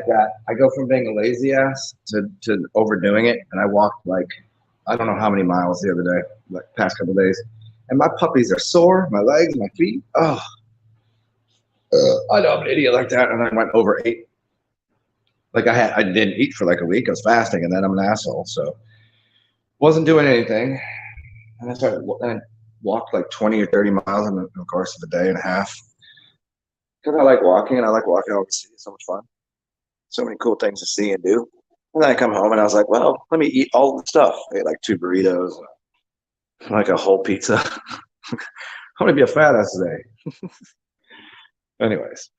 that. I go from being a lazy ass to overdoing it, and I walked like I don't know how many miles the other day, like past couple days, and my puppies are sore, my legs, my feet. Oh, I know I'm an idiot like that, and I went over eight. Like I didn't eat for like a week. I was fasting, and then I'm an asshole, so wasn't doing anything. And I walked like 20 or 30 miles in the course of a day and a half because I like walking and I like walking overseas. It's so much fun. So many cool things to see and do. And then I come home and I was like, well, let me eat all the stuff. I ate like 2 burritos, like a whole pizza. I'm gonna be a fat ass today. Anyways,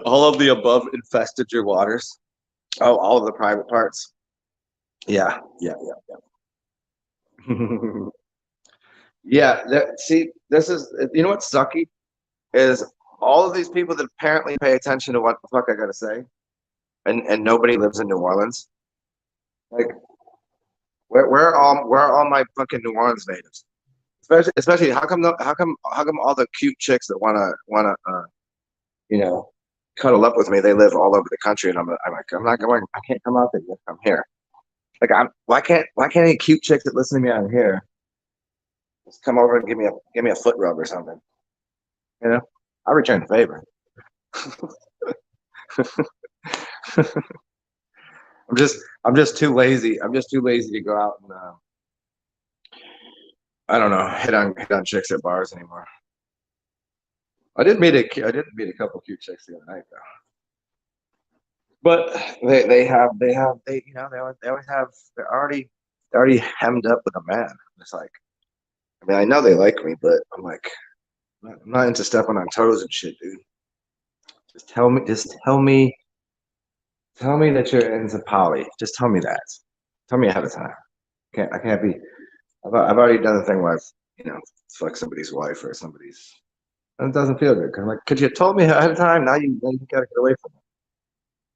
all of the above infested your waters. Oh, all of the private parts. Yeah, yeah, yeah, yeah. Yeah. See, this is what's sucky is all of these people that apparently pay attention to what the fuck I gotta say, and nobody lives in New Orleans. Like, where are all my fucking New Orleans natives? Especially how come all the cute chicks that wanna you know cuddle up with me, they live all over the country, and I'm like, I'm not going, I can't come out there. I'm here. Like, why can't any cute chicks that listen to me out here just come over and give me a foot rub or something? You know, I return the favor. I'm just too lazy. I'm just too lazy to go out and I don't know, hit on chicks at bars anymore. I did meet a couple cute chicks the other night though. But they always have they're already hemmed up with a man. It's like, I mean, I know they like me, but I'm like, I'm not into stepping on toes and shit, dude. Just tell me that you're into poly. Just tell me that. Tell me ahead of time. I can't be. I've already done the thing where I've fuck somebody's wife or somebody's. And it doesn't feel good. 'Cause I'm like, could you have told me ahead of time? Now you gotta get away from it.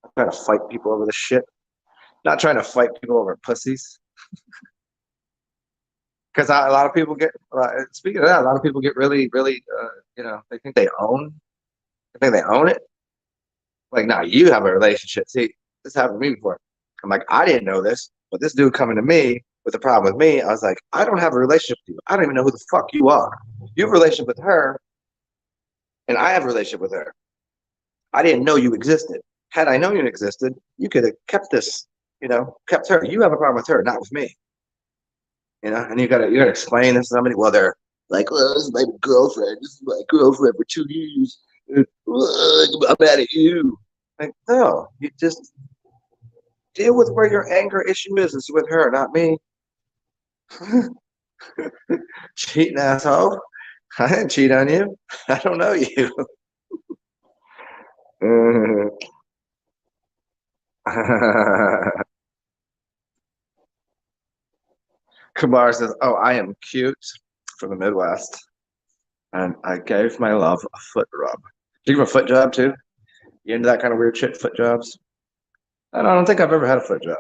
I'm trying to fight people over this shit. Not trying to fight people over pussies. Because a lot of people get. Speaking of that, a lot of people get really, really. They think they own. They think they own it. Like, now you have a relationship. See, this happened to me before. I'm like, I didn't know this, but this dude coming to me with a problem with me, I was like, I don't have a relationship with you. I don't even know who the fuck you are. You have a relationship with her, and I have a relationship with her. I didn't know you existed. Had I known you existed, you could have kept this, kept her. You have a problem with her, not with me. And you gotta explain this to somebody. Well, they're like, well, this is my girlfriend. This is my girlfriend for 2 years. I'm mad at you. Like, no, you just deal with where your anger issue is. It's with her, not me. Cheating asshole. I didn't cheat on you. I don't know you. Kamar says, "Oh, I am cute from the Midwest, and I gave my love a foot rub. Do you give a foot job too? You into that kind of weird shit, foot jobs? I don't think I've ever had a foot job.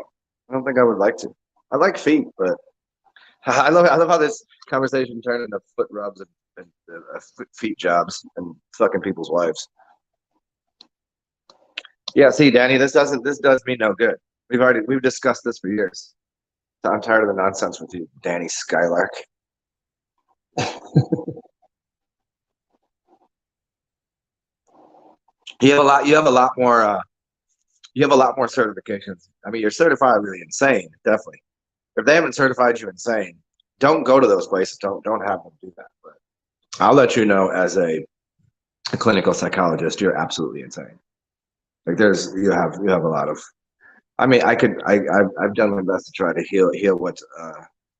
I don't think I would like to. I like feet, but I love how this conversation turned into foot rubs and feet jobs and fucking people's wives. Yeah, see, Danny, this does me no good. We've discussed this for years. I'm tired of the nonsense with you, Danny Skylark. You have a lot more certifications. I mean, you're certified really insane, definitely. if they haven't certified you insane, don't go to those places. Don't have them do that. But I'll let you know as a clinical psychologist, you're absolutely insane. Like you have a lot of. I mean, I've done my best to try to heal what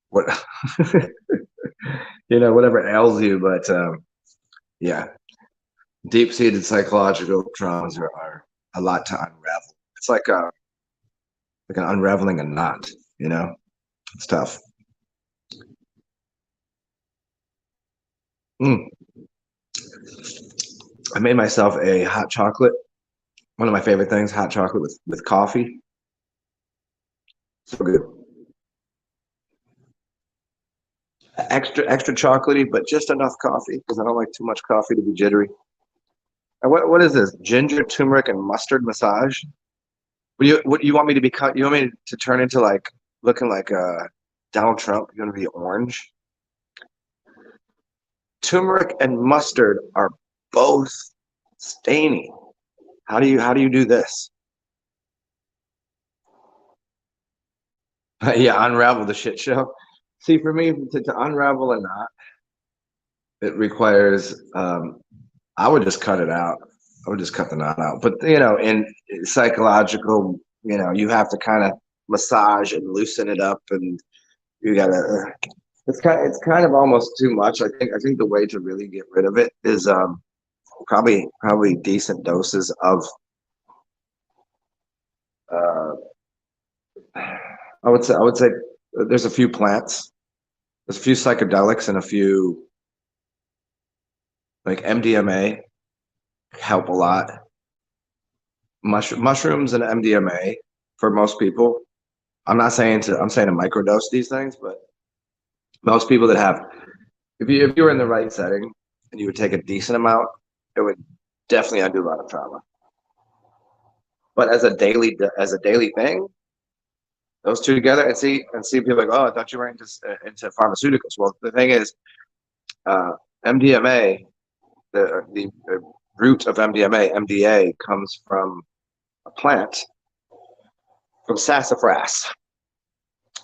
whatever ails you, but yeah, deep-seated psychological traumas are a lot to unravel. It's like an unraveling a knot, It's tough. I made myself a hot chocolate. One of my favorite things, hot chocolate with coffee. So good. Extra chocolatey, but just enough coffee because I don't like too much coffee to be jittery. And what is this? Ginger, turmeric, and mustard massage? What you want me to be cut? You want me to turn into like looking like Donald Trump? You want to be orange? Turmeric and mustard are both staining. How do you do this? Yeah, unravel the shit show. See, for me to unravel a knot, it requires I would just cut it out. I would just cut the knot out. But in psychological, you have to kind of massage and loosen it up, and you gotta. It's kind of almost too much. I think the way to really get rid of it is probably decent doses of. Uh, I would say there's a few plants, there's a few psychedelics, and a few like MDMA help a lot. Mushrooms and MDMA for most people. I'm saying to microdose these things, but most people that have, if you were in the right setting and you would take a decent amount, it would definitely undo a lot of trauma. But as a daily thing, those two together, and see people like, oh, I thought you were into pharmaceuticals. Well, the thing is, MDMA, the root of MDMA, MDA, comes from a plant from sassafras.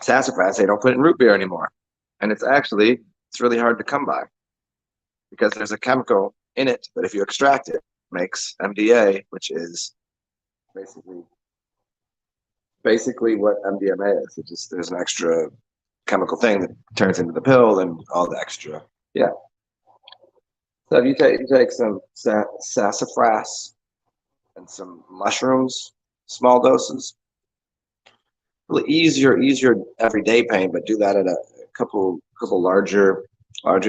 Sassafras, they don't put it in root beer anymore, and it's really hard to come by because there's a chemical in it that if you extract it, makes MDA, which is basically what MDMA is. There's an extra chemical thing that turns into the pill and all the extra. Yeah. So if you take some sassafras and some mushrooms, small doses, really easier everyday pain, but do that at a couple larger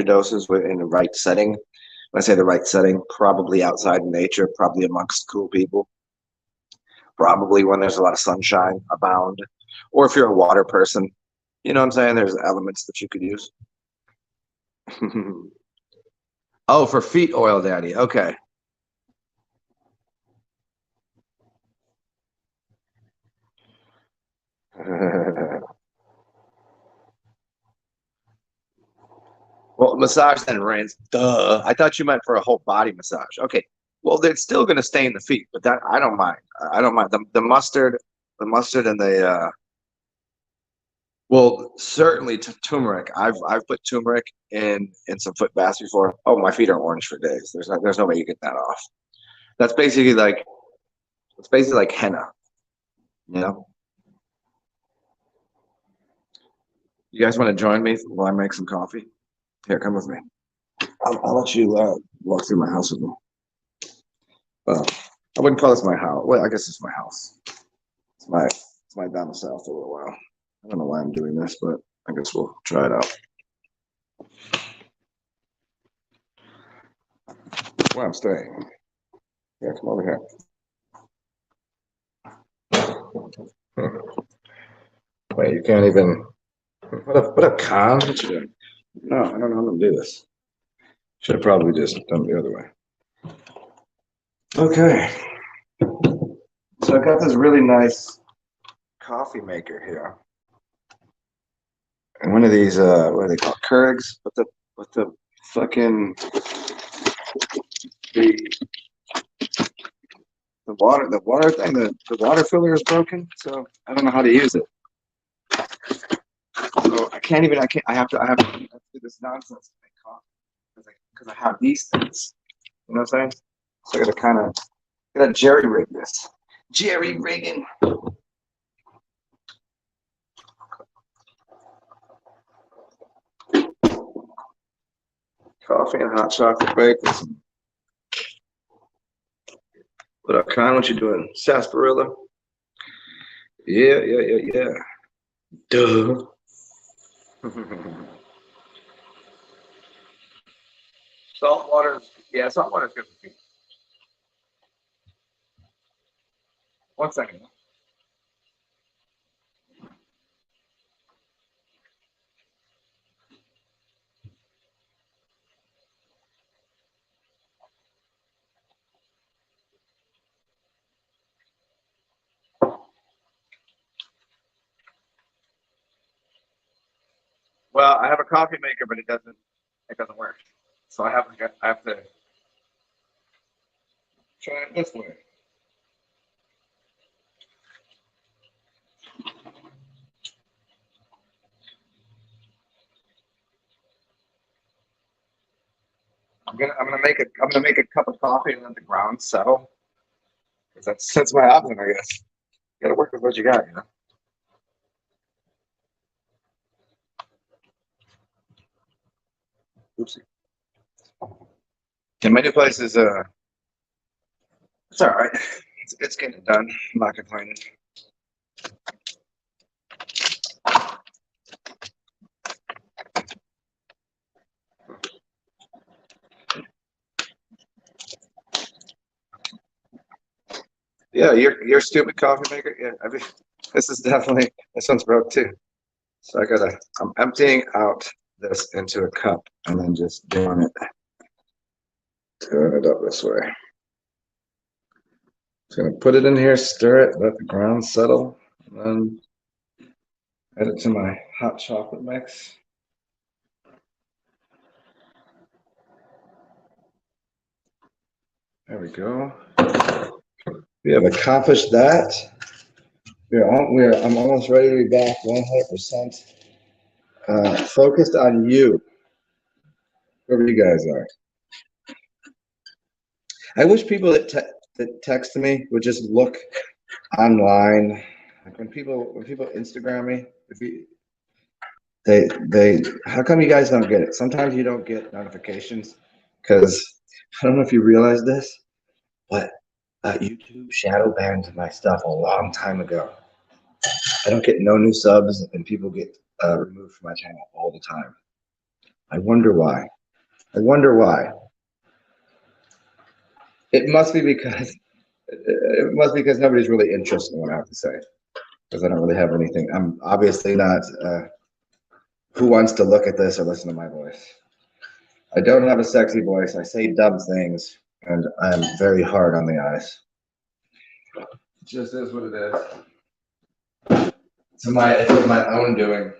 doses in the right setting. When I say the right setting, probably outside in nature, probably amongst cool people, probably when there's a lot of sunshine abound, or if you're a water person, you know what I'm saying? There's elements that you could use. Oh, for feet oil, daddy. Okay. Well, massage and rinse. Duh. I thought you meant for a whole body massage. Okay. Well, they're still going to stain the feet, but that I don't mind. I don't mind the mustard, and the. Well, certainly turmeric. I've put turmeric in some foot baths before. Oh, my feet are orange for days. There's no way you get that off. That's basically like henna. You know. You guys want to join me while I make some coffee? Here, come with me. I'll let you walk through my house with me. I wouldn't call this my house. Well, I guess it's my house. It's my domicile for a little while. I don't know why I'm doing this, but I guess we'll try it out. Where I'm staying. Yeah, come over here. Wait, you can't even. What a con? No, I don't know how to do this. Should have probably just done it the other way. Okay. So I've got this really nice coffee maker here. And one of these, what are they called? Keurigs? With the fucking the water thing, the water filler is broken, so I don't know how to use it. I have to do this nonsense to make coffee because I have these things. You know what I'm saying? So I gotta jerry rig this. Jerry rigging. Coffee and hot chocolate bacon. What up, Con? What you doing? Sarsaparilla? Yeah. Duh. Salt water is good for me. 1 second. Well, I have a coffee maker, but it doesn't work. So I have to try it this way. I'm gonna make a cup of coffee and let the ground settle. Because that's my option, I guess. You gotta work with what you got, you know. Oopsie. And my new place is it's all right. It's getting done. I'm not complaining. Yeah, your stupid coffee maker. Yeah, I mean, this one's broke too. So I'm emptying out this into a cup and then just doing it up this way. Just gonna put it in here, stir it, let the ground settle, and then add it to my hot chocolate mix. There we go. We have accomplished that. I'm almost ready to be back 100% focused on you, whoever you guys are. I wish people that text me would just look online. Like when people Instagram me, they how come you guys don't get it? Sometimes you don't get notifications because I don't know if you realize this, but YouTube shadow banned my stuff a long time ago. I don't get no new subs, and people get removed from my channel all the time. I wonder why. It must be because nobody's really interested in what I have to say, because I don't really have anything. I'm obviously not. Who wants to look at this or listen to my voice? I don't have a sexy voice. I say dumb things, and I'm very hard on the eyes. It just is what it is. It's my own doing.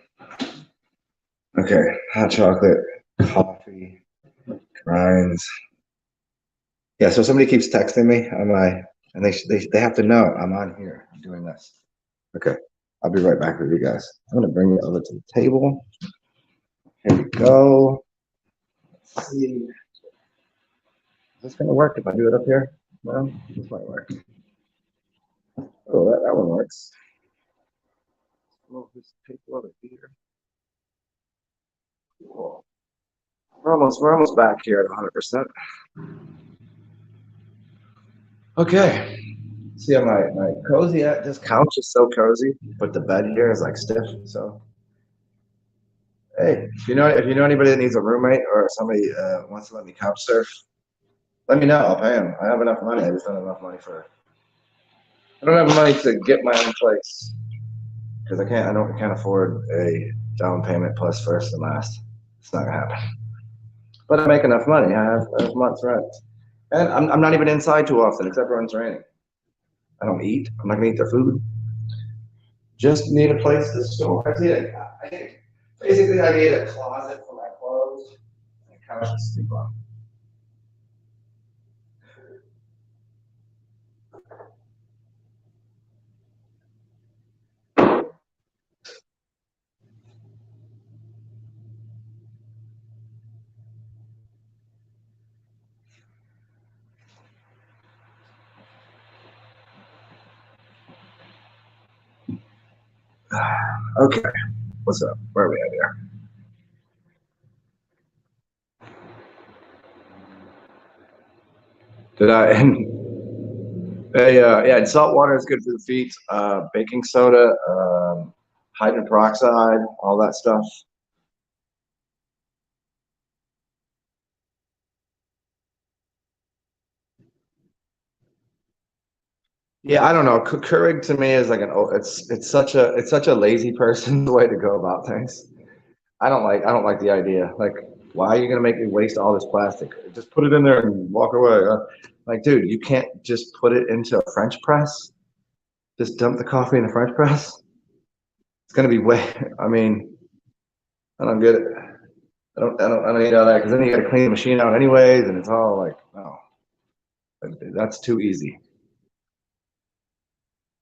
Okay, hot chocolate, coffee, grinds. Yeah, so somebody keeps texting me on and they have to know I'm on here doing this. Okay, I'll be right back with you guys. I'm gonna bring it over to the table. Here we go. Let's see. Is this gonna work if I do it up here? Well, this might work. Oh, that one works. Move this table over here. Cool. We're almost back here at 100%. Okay. See how my cozy this couch is so cozy, but the bed here is like stiff. So hey, if you know anybody that needs a roommate or somebody wants to let me couch surf, let me know. I'll pay them. I have enough money. I just don't have enough money I don't have money to get my own place because I can't afford a down payment plus first and last. It's not gonna happen. But I make enough money. I have a month's rent, and I'm not even inside too often except when it's raining. I don't eat. I'm not gonna eat their food. Just need a place to store. I think basically I need a closet for my clothes and a couch to sleep on. Okay, what's up? Where are we at here? Did I? Yeah, and salt water is good for the feet. Baking soda, hydrogen peroxide, all that stuff. Yeah, I don't know. Keurig to me is like it's such a lazy person's way to go about things. I don't like the idea. Like, why are you gonna make me waste all this plastic? Just put it in there and walk away. Like, dude, you can't just put it into a French press. Just dump the coffee in the French press. It's gonna be way. I mean, I don't get it. I don't need all that because then you got to clean the machine out anyways, and it's all like, oh, that's too easy.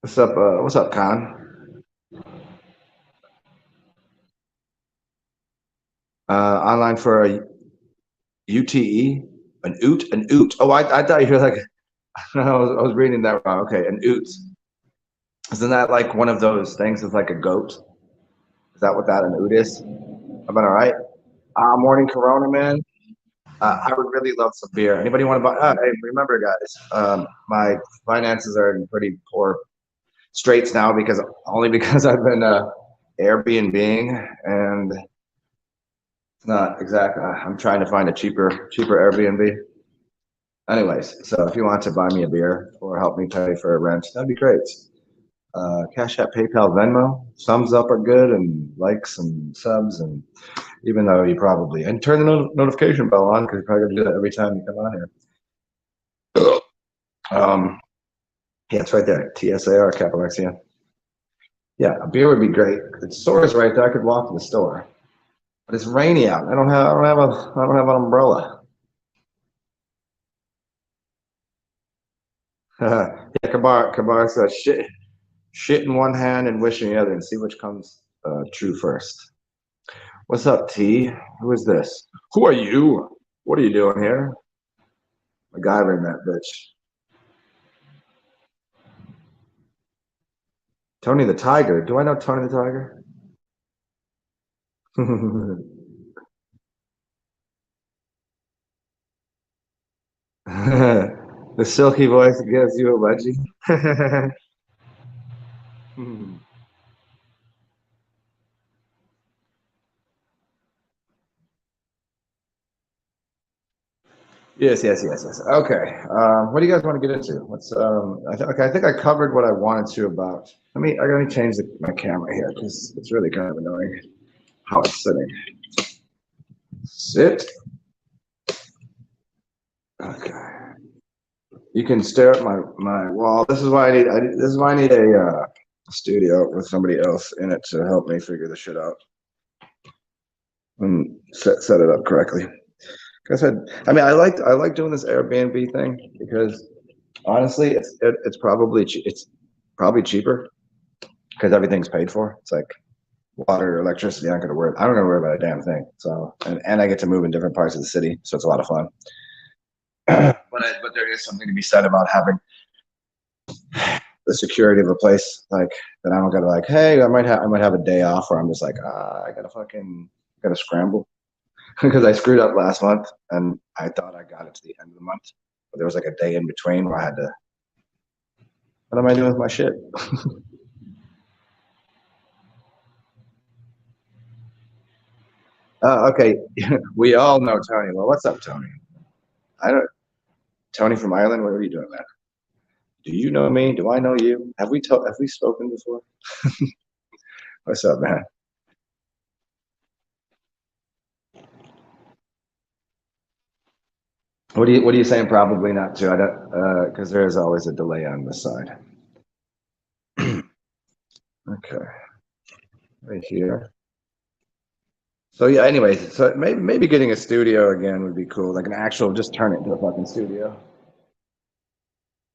What's up? What's up, Con? Online for a UTE, an oot. Oh, I thought you were like, I was reading that wrong. Okay, an oot. Isn't that like one of those things? It's like a goat. Is that what that an oot is? Am I all right? Morning Corona, man. I would really love some beer. Anybody want to buy? Hey, remember, guys, my finances are in pretty poor straits now because I've been Airbnb and it's not exactly. I'm trying to find a cheaper Airbnb. Anyways, so if you want to buy me a beer or help me pay for a rent, that'd be great. Cash App, PayPal, Venmo. Thumbs up are good, and likes and subs, and even though you probably and turn the notification bell on because you're probably gonna do that every time you come on here. Yeah, it's right there. TSAR, capital XEN. Yeah, a beer would be great. The store is right there. I could walk to the store, but it's rainy out. I don't have an umbrella. Yeah, Kabar says shit in one hand and wish in the other, and see which comes true first. What's up, T? Who is this? Who are you? What are you doing here? MacGyver in that bitch. Tony the Tiger. Do I know Tony the Tiger? The silky voice gives you a wedgie. Yes. Okay. What do you guys want to get into? Okay, I think I covered what I wanted to about. I gotta change my camera here because it's really kind of annoying how it's sitting. Sit. Okay. You can stare at my wall. This is why I need a studio with somebody else in it to help me figure the shit out and set it up correctly. Like I said, I like doing this Airbnb thing because honestly, it's probably cheaper because everything's paid for. It's like water, electricity. I don't gotta worry about a damn thing. So and I get to move in different parts of the city, so it's a lot of fun. But there is something to be said about having the security of a place like that. I don't gotta like, hey, I might have a day off where I'm just like, I gotta scramble because I screwed up last month and I thought I got it to the end of the month, but there was like a day in between where I had to. What am I doing with my shit? Okay, we all know Tony. Well, what's up, Tony? I don't. Tony from Ireland. What are you doing, man? Do you know me? Do I know you? Have we spoken before? What's up, man? What are you saying? Probably not to. I don't because there is always a delay on this side. Okay, right here. So yeah. Anyways, so maybe getting a studio again would be cool. Like an actual, just turn it into a fucking studio.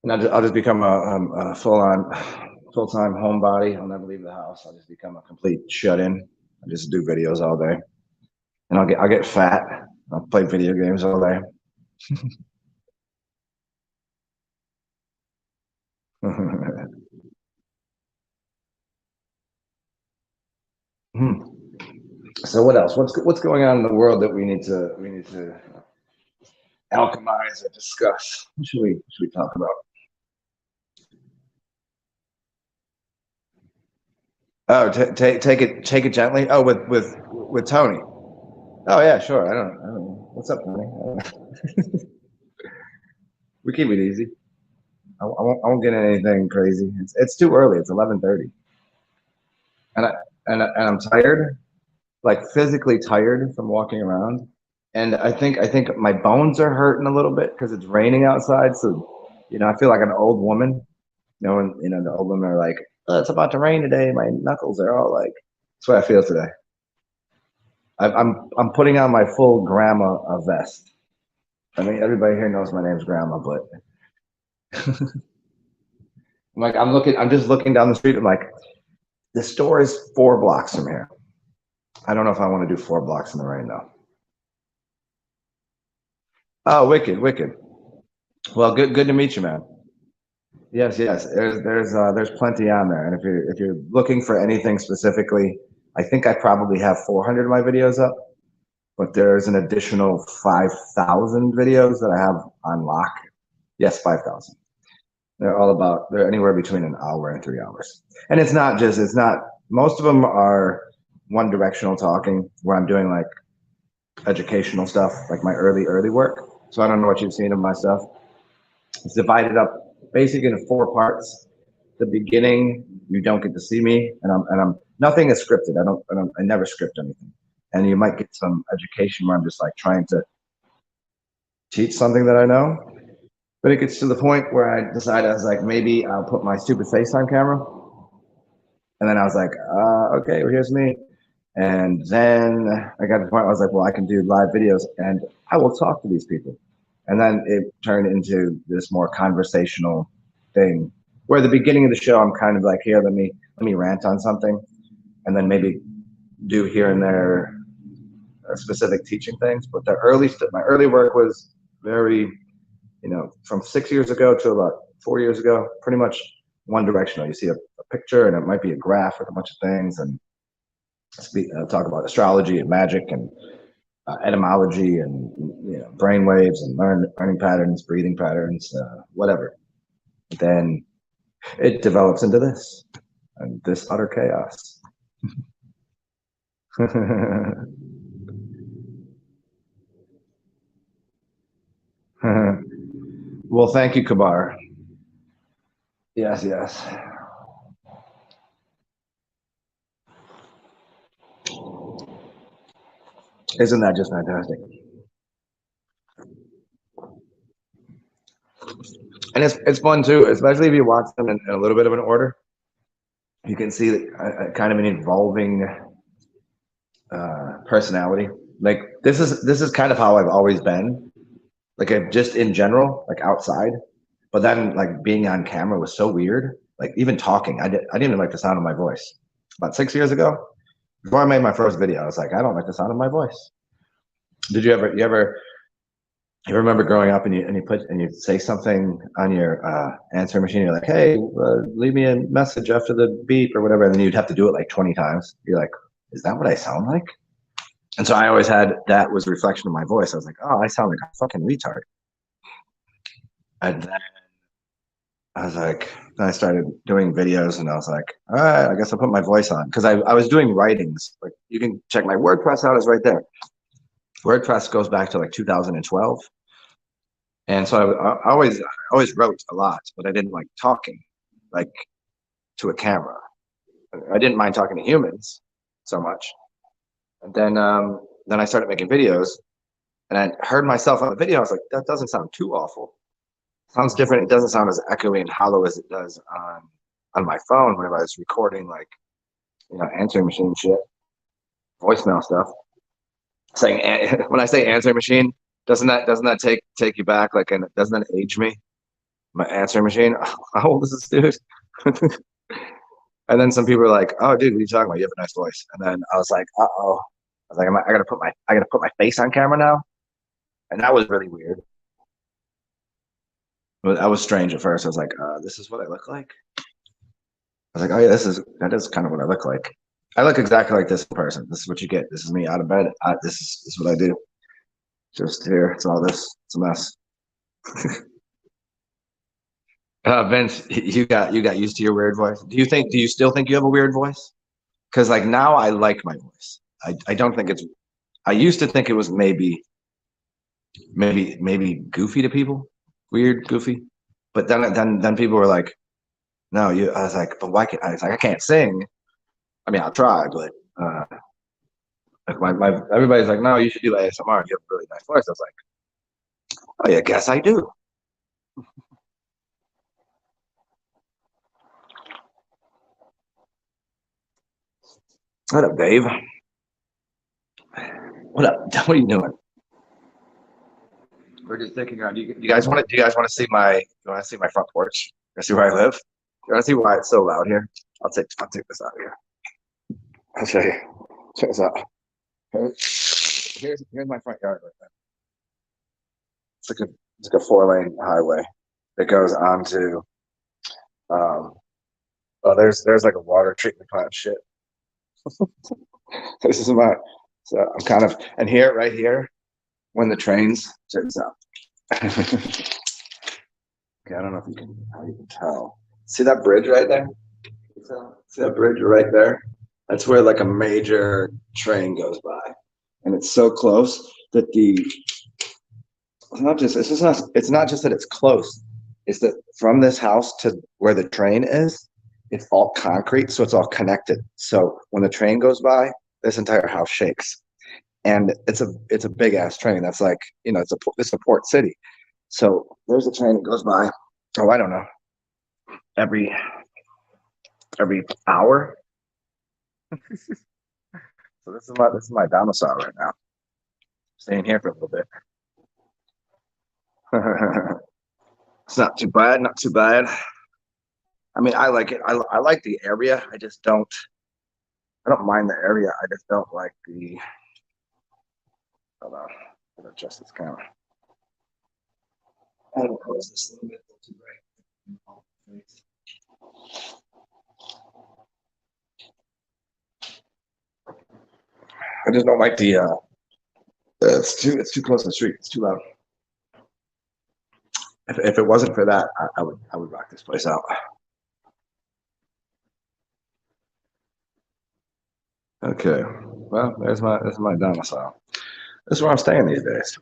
And I'll just become a full-time homebody. I'll never leave the house. I'll just become a complete shut-in. I just do videos all day, and I'll get fat. I'll play video games all day. Hmm. So what else? What's going on in the world that we need to alchemize or discuss? What should we talk about? Oh, take it gently. Oh, with Tony. Oh yeah, sure. I don't. What's up, Tony? We keep it easy. I won't get anything crazy. It's too early. It's 11:30, and I'm tired, like physically tired from walking around. And I think my bones are hurting a little bit because it's raining outside. So, I feel like an old woman. When the old women are like, "Oh, it's about to rain today." My knuckles are all like. That's what I feel today. I'm putting on my full grandma vest. I mean, everybody here knows my name's Grandma, but I'm just looking down the street. I'm like, the store is 4 blocks from here. I don't know if I want to do 4 blocks in the rain though. Oh, wicked, wicked. Well, good to meet you, man. Yes, yes. There's plenty on there, and if you're looking for anything specifically, I think I probably have 400 of my videos up, but there's an additional 5,000 videos that I have on lock. Yes, 5,000. They're anywhere between an hour and 3 hours, and it's not. Most of them are one directional talking, where I'm doing like educational stuff, like my early work. So I don't know what you've seen of my stuff. It's divided up basically into 4 parts. The beginning, you don't get to see me, and I'm nothing is scripted. I never script anything. And you might get some education where I'm just like trying to teach something that I know. But it gets to the point where I decide I was like, maybe I'll put my stupid FaceTime camera. And then I was like, okay, well, here's me. And then I got to the point where I was like, well, I can do live videos and I will talk to these people. And then it turned into this more conversational thing where at the beginning of the show, I'm kind of like, here, let me rant on something and then maybe do here and there specific teaching things. But my early work was very, from 6 years ago to about 4 years ago, pretty much one directional. You see a picture and it might be a graph with a bunch of things and talk about astrology and magic and etymology and brain waves and learning patterns, breathing patterns, whatever. Then it develops into this and this utter chaos. Well, thank you, Kabar. Yes, yes. Isn't that just fantastic? And it's fun too, especially if you watch them in a little bit of an order. You can see kind of an evolving personality. Like this is kind of how I've always been. Like just in general, like outside. But then like being on camera was so weird. Like even talking, I didn't even like the sound of my voice. About 6 years ago, before I made my first video, I was like, I don't like the sound of my voice. Did you ever remember growing up and you say something on your answer machine? You're like, hey, leave me a message after the beep or whatever, and then you'd have to do it like 20 times. You're like, is that what I sound like? And so I always had that was a reflection of my voice. I was like, oh, I sound like a fucking retard. And then I was like, then I started doing videos and I was like, all right, I guess I'll put my voice on because I was doing writings. Like you can check my WordPress out, is right there. WordPress goes back to like 2012. And so I always wrote a lot, but I didn't like talking like to a camera. I didn't mind talking to humans so much. And then I started making videos and I heard myself on the video. I was like, that doesn't sound too awful. Sounds different. It doesn't sound as echoey and hollow as it does on my phone whenever I was recording like answering machine shit, voicemail stuff. Saying when I say answering machine, doesn't that take you back? Like, and doesn't that age me? My answering machine. How old is this dude? And then some people are like, "Oh, dude, what are you talking about? You have a nice voice." And then I was like, "Uh oh." I was like, I gotta put my face on camera now, and that was really weird. That was strange at first. I was like, "This is what I look like." I was like, "Oh yeah, that is kind of what I look like." I look exactly like this in person. This is what you get. This is me out of bed. This is what I do. Just here. It's all this. It's a mess. Vince, you got used to your weird voice. Do you still think you have a weird voice? Because like now I like my voice. I don't think it's. I used to think it was maybe goofy to people, weird, goofy. But then people were like, no, you. I was like, but why can't I was like I can't sing. I mean, I'll try, but like my everybody's like, no, you should do ASMR. You have a really nice voice. I was like, oh yeah, guess I do. What up, Dave? What up? What are you doing? We're just thinking around. You guys want to? Do you guys want to see my? You want to see my front porch? You see where I live? You want to see why it's so loud here? I'll take this out here. I'll show you. Check this out. Here's my front yard right there. It's like a 4-lane highway that goes onto oh there's like a water treatment plant shit. This is my so I'm kind of and here right here when the trains check this out. Okay, I don't know if you can how you can tell. See that bridge right there? See that bridge right there? That's where like a major train goes by. And it's so close that the it's not just that it's close. It's that from this house to where the train is, it's all concrete, so it's all connected. So when the train goes by, this entire house shakes. And it's a big ass train. That's like, it's a port city. So there's a train that goes by, oh, I don't know, every hour. So this is my domicile right now. Staying here for a little bit. It's not too bad, not too bad. I mean, I like it. I like the area. I don't mind the area. I just don't like the hold on. I'm gonna adjust this camera. I don't close this a little bit too bright. I just don't like the it's too close to the street. It's too loud. If it wasn't for that, I would rock this place out. Okay. Well, there's my domicile. This is where I'm staying these days.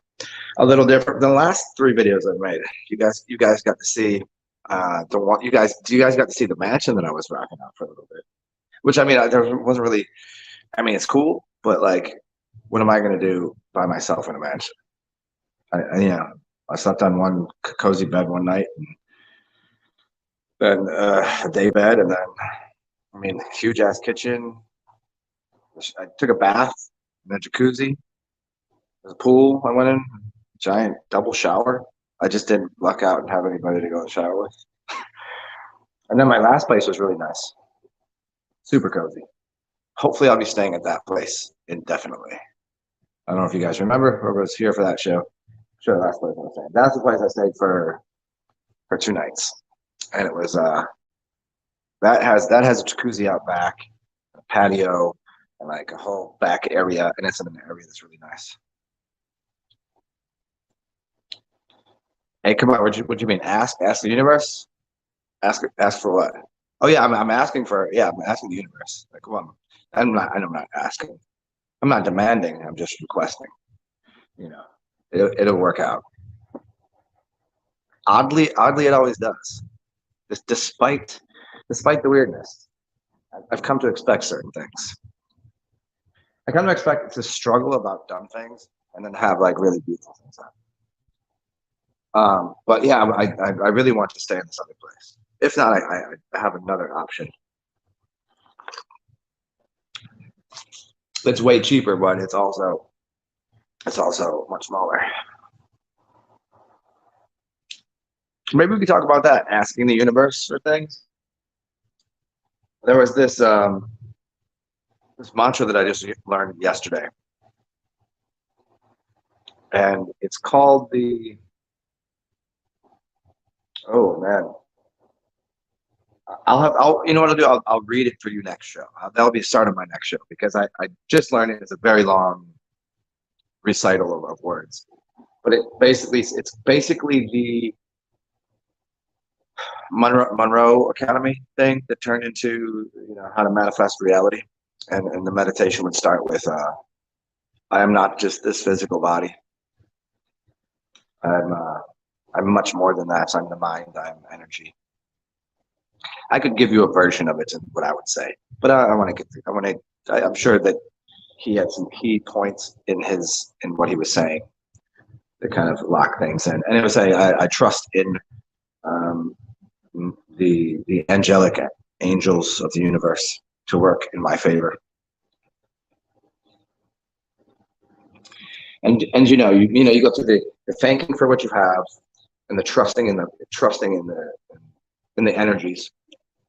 A little different than the last 3 videos I've made. You guys got to see the one you guys got to see the mansion that I was rocking out for a little bit. Which I mean, there wasn't really. I mean, it's cool, but like, what am I going to do by myself in a mansion? I slept on one cozy bed one night, and then a day bed, and then I mean, huge ass kitchen. I took a bath, and a jacuzzi. There's a pool. I went in, giant double shower. I just didn't luck out and have anybody to go in the shower with. And then my last place was really nice, super cozy. Hopefully, I'll be staying at that place indefinitely. I don't know if you guys remember or was here for that show. Sure, the last place I was staying. That's the place I stayed for 2 nights, and it was that has a jacuzzi out back, a patio, and like a whole back area, and it's in an area that's really nice. Hey, come on, what you mean? Ask the universe? Ask for what? Oh yeah, I'm asking for yeah, I'm asking the universe. Like, come on, I'm not asking. I'm not demanding. I'm just requesting. You know, it'll work out. Oddly, it always does. Despite the weirdness, I've come to expect certain things. I come to expect to struggle about dumb things and then have like really beautiful things happen. But yeah, I really want to stay in this other place. If not, I have another option. It's way cheaper, but it's also much smaller. Maybe we could talk about that, asking the universe for things. There was this mantra that I just learned yesterday, and it's called the oh man, you know what I'll do? I'll read it for you next show. That'll be the start of my next show because I just learned it. It's a very long recital of words, but it's basically the Monroe Academy thing that turned into, how to manifest reality. And the meditation would start with, I am not just this physical body. I'm much more than that. I'm the mind, I'm energy. I could give you a version of it and what I would say, but I'm sure that he had some key points in what he was saying that kind of lock things in. And it was I trust in the angelic angels of the universe to work in my favor. And you go through the thanking for what you have, and the trusting in the energies,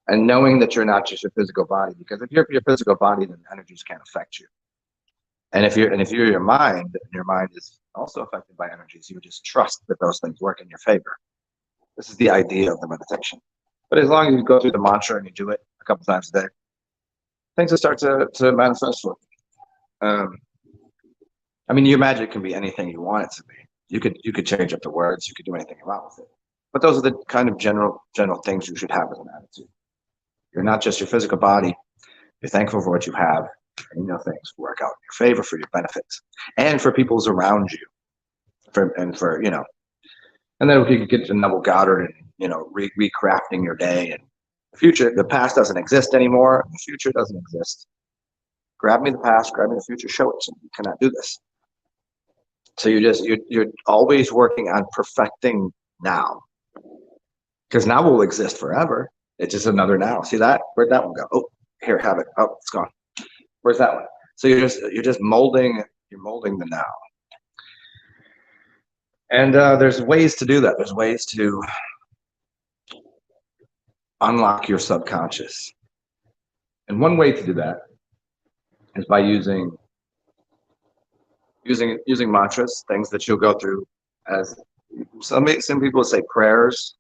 and knowing that you're not just your physical body. Because if you're your physical body, then energies can't affect you. And if you're your mind, and your mind is also affected by energies, you just trust that those things work in your favor. This is the idea of the meditation. But as long as you go through the mantra and you do it a couple times a day, things will start to manifest for you. Your magic can be anything you want it to be. You could change up the words. You could do anything you want with it. But those are the kind of general things you should have as an attitude. You're not just your physical body. You're thankful for what you have, and things work out in your favor for your benefits and for people's around you. And then we could get to Neville Goddard and recrafting your day. And the past doesn't exist anymore. The future doesn't exist. Grab me the past, grab me the future, show it to me. You cannot do this. So you're always working on perfecting now, because now will exist forever. It's just another now. See that? Where'd that one go? Oh, here, have it. Oh, it's gone. Where's that one? So you're just molding. You're molding the now. And there's ways to do that. There's ways to unlock your subconscious. And one way to do that is by using mantras, things that you'll go through as some people say prayers.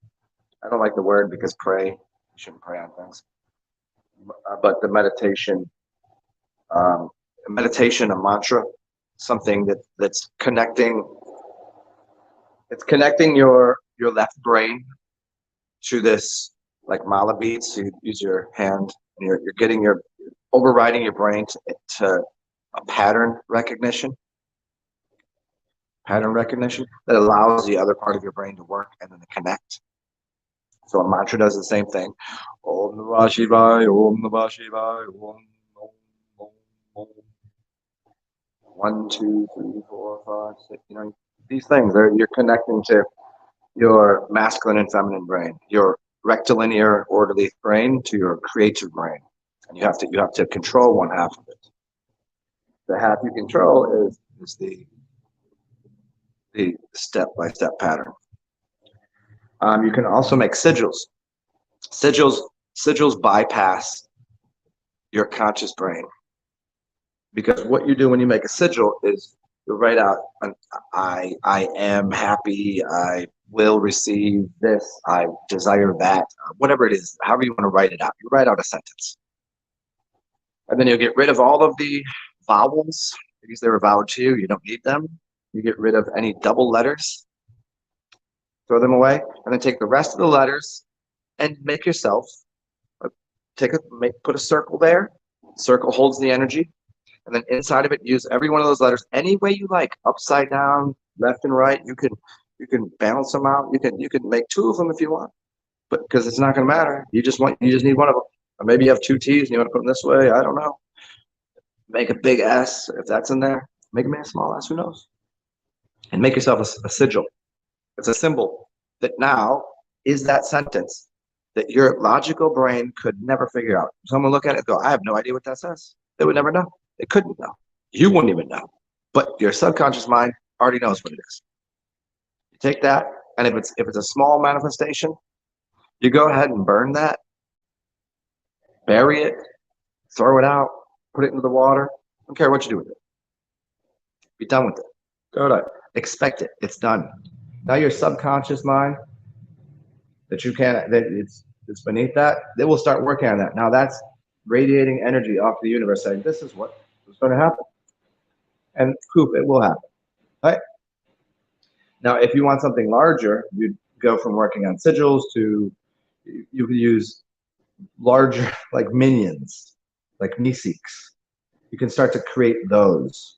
I don't like the word because you shouldn't pray on things. But the meditation, a mantra, something that's connecting. It's connecting your left brain to this, like mala beads. So you use your hand, and you're overriding your brain to a pattern recognition that allows the other part of your brain to work and then to connect. So a mantra does the same thing. Om Namah Shivaya, Om Namah Shivaya, Om, Om, Om. 1, 2, 3, 4, 5, 6. These things you're connecting to your masculine and feminine brain, your rectilinear orderly brain to your creative brain, and you have to control one half of it. The half you control is the step-by-step pattern. You can also make sigils. Sigils bypass your conscious brain, because what you do when you make a sigil is you write out I am happy, I will receive this, I desire that, whatever it is, however you want to write it out. You write out a sentence. And then you'll get rid of all of the vowels because they were vowed to you. You don't need them. You get rid of any double letters, throw them away, and then take the rest of the letters and make yourself put a circle there. Circle holds the energy, and then inside of it, use every one of those letters any way you like, upside down, left and right. You can balance them out. You can make 2 of them if you want, but because it's not going to matter. You just need one of them. Or maybe you have 2 T's and you want to put them this way. I don't know. Make a big S if that's in there. Make a small S. Who knows? And make yourself a sigil. It's a symbol that now is that sentence that your logical brain could never figure out. Someone look at it and go, I have no idea what that says. They would never know. They couldn't know. You wouldn't even know. But your subconscious mind already knows what it is. You take that, and if it's a small manifestation, you go ahead and burn that, bury it, throw it out, put it into the water. I don't care what you do with it. Be done with it. Go to expect it. It's done. Now your subconscious mind that that's beneath that, they will start working on that. Now that's radiating energy off the universe saying, this is what is going to happen. And poof, it will happen, right? Now, if you want something larger, you'd go from working on sigils to, you could use larger, like minions, like Meeseeks. You can start to create those.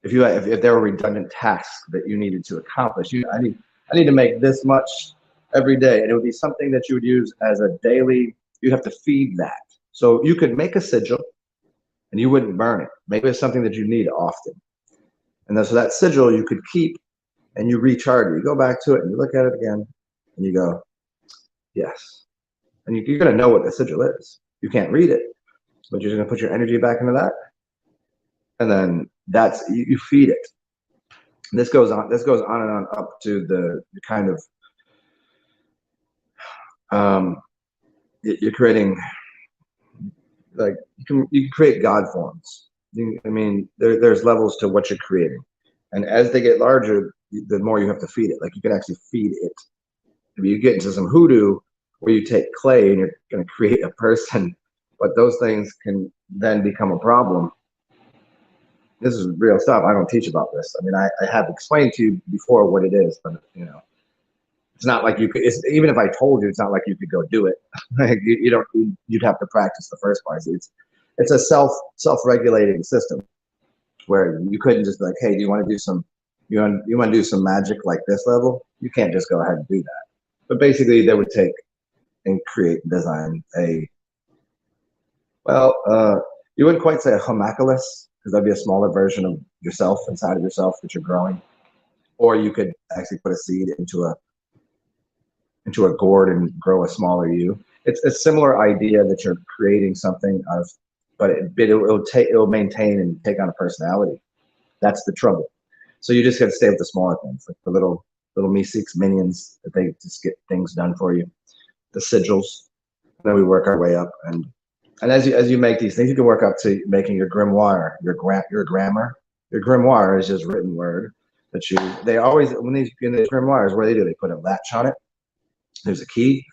If there were redundant tasks that you needed to accomplish, I need to make this much every day, and it would be something that you would use as a daily. You have to feed that. So you could make a sigil, and you wouldn't burn it. Maybe it's something that you need often, and then, so that sigil you could keep, and you recharge it. You go back to it, and you look at it again, and you go, yes. And you're going to know what the sigil is. You can't read it, but you're going to put your energy back into that, and then that's you feed it. This goes on and on up to the kind of you're creating, like you can create God forms. I mean, there's levels to what you're creating, and as they get larger, the more you have to feed it. Like you can actually feed it. If you get into some hoodoo where you take clay and you're going to create a person, but those things can then become a problem. This is real stuff. I don't teach about this. I mean, I have explained to you before what it is, but you know, it's not like you could. Even if I told you, it's not like you could go do it. you don't. You'd have to practice the first part. It's a self-regulating system where you couldn't just be like, hey, do you want to do some? You want to do some magic like this level? You can't just go ahead and do that. But basically, they would take and create and design a, you wouldn't quite say a homunculus, because that'd be a smaller version of yourself inside of yourself that you're growing. Or you could actually put a seed into a gourd and grow a smaller you. It's a similar idea that you're creating something of, but it'll maintain and take on a personality. That's the trouble. So you just got to stay with the smaller things, like the little Meeseeks minions that they just get things done for you. The sigils. And then we work our way up, and as you make these things, you can work up to making your grimoire, your grammar. Your grimoire is just written word that they always, when these grimoires, what do? They put a latch on it. There's a key,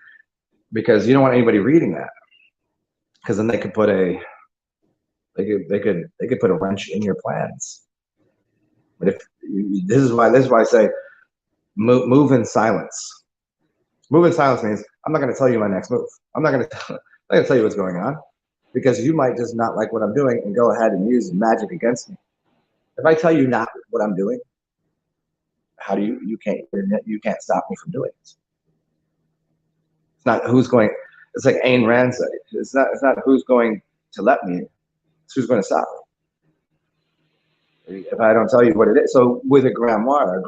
because you don't want anybody reading that, because then they could put a wrench in your plans. But if this is why I say move in silence. Move in silence means I'm not going to tell you my next move. I'm not going to tell you what's going on, because you might just not like what I'm doing and go ahead and use magic against me. If I tell you not what I'm doing, how do you can't stop me from doing it. It's not who's going. It's like Ayn Rand said. It's not who's going to let me. It's who's going to stop me. If I don't tell you what it is. So with a grimoire,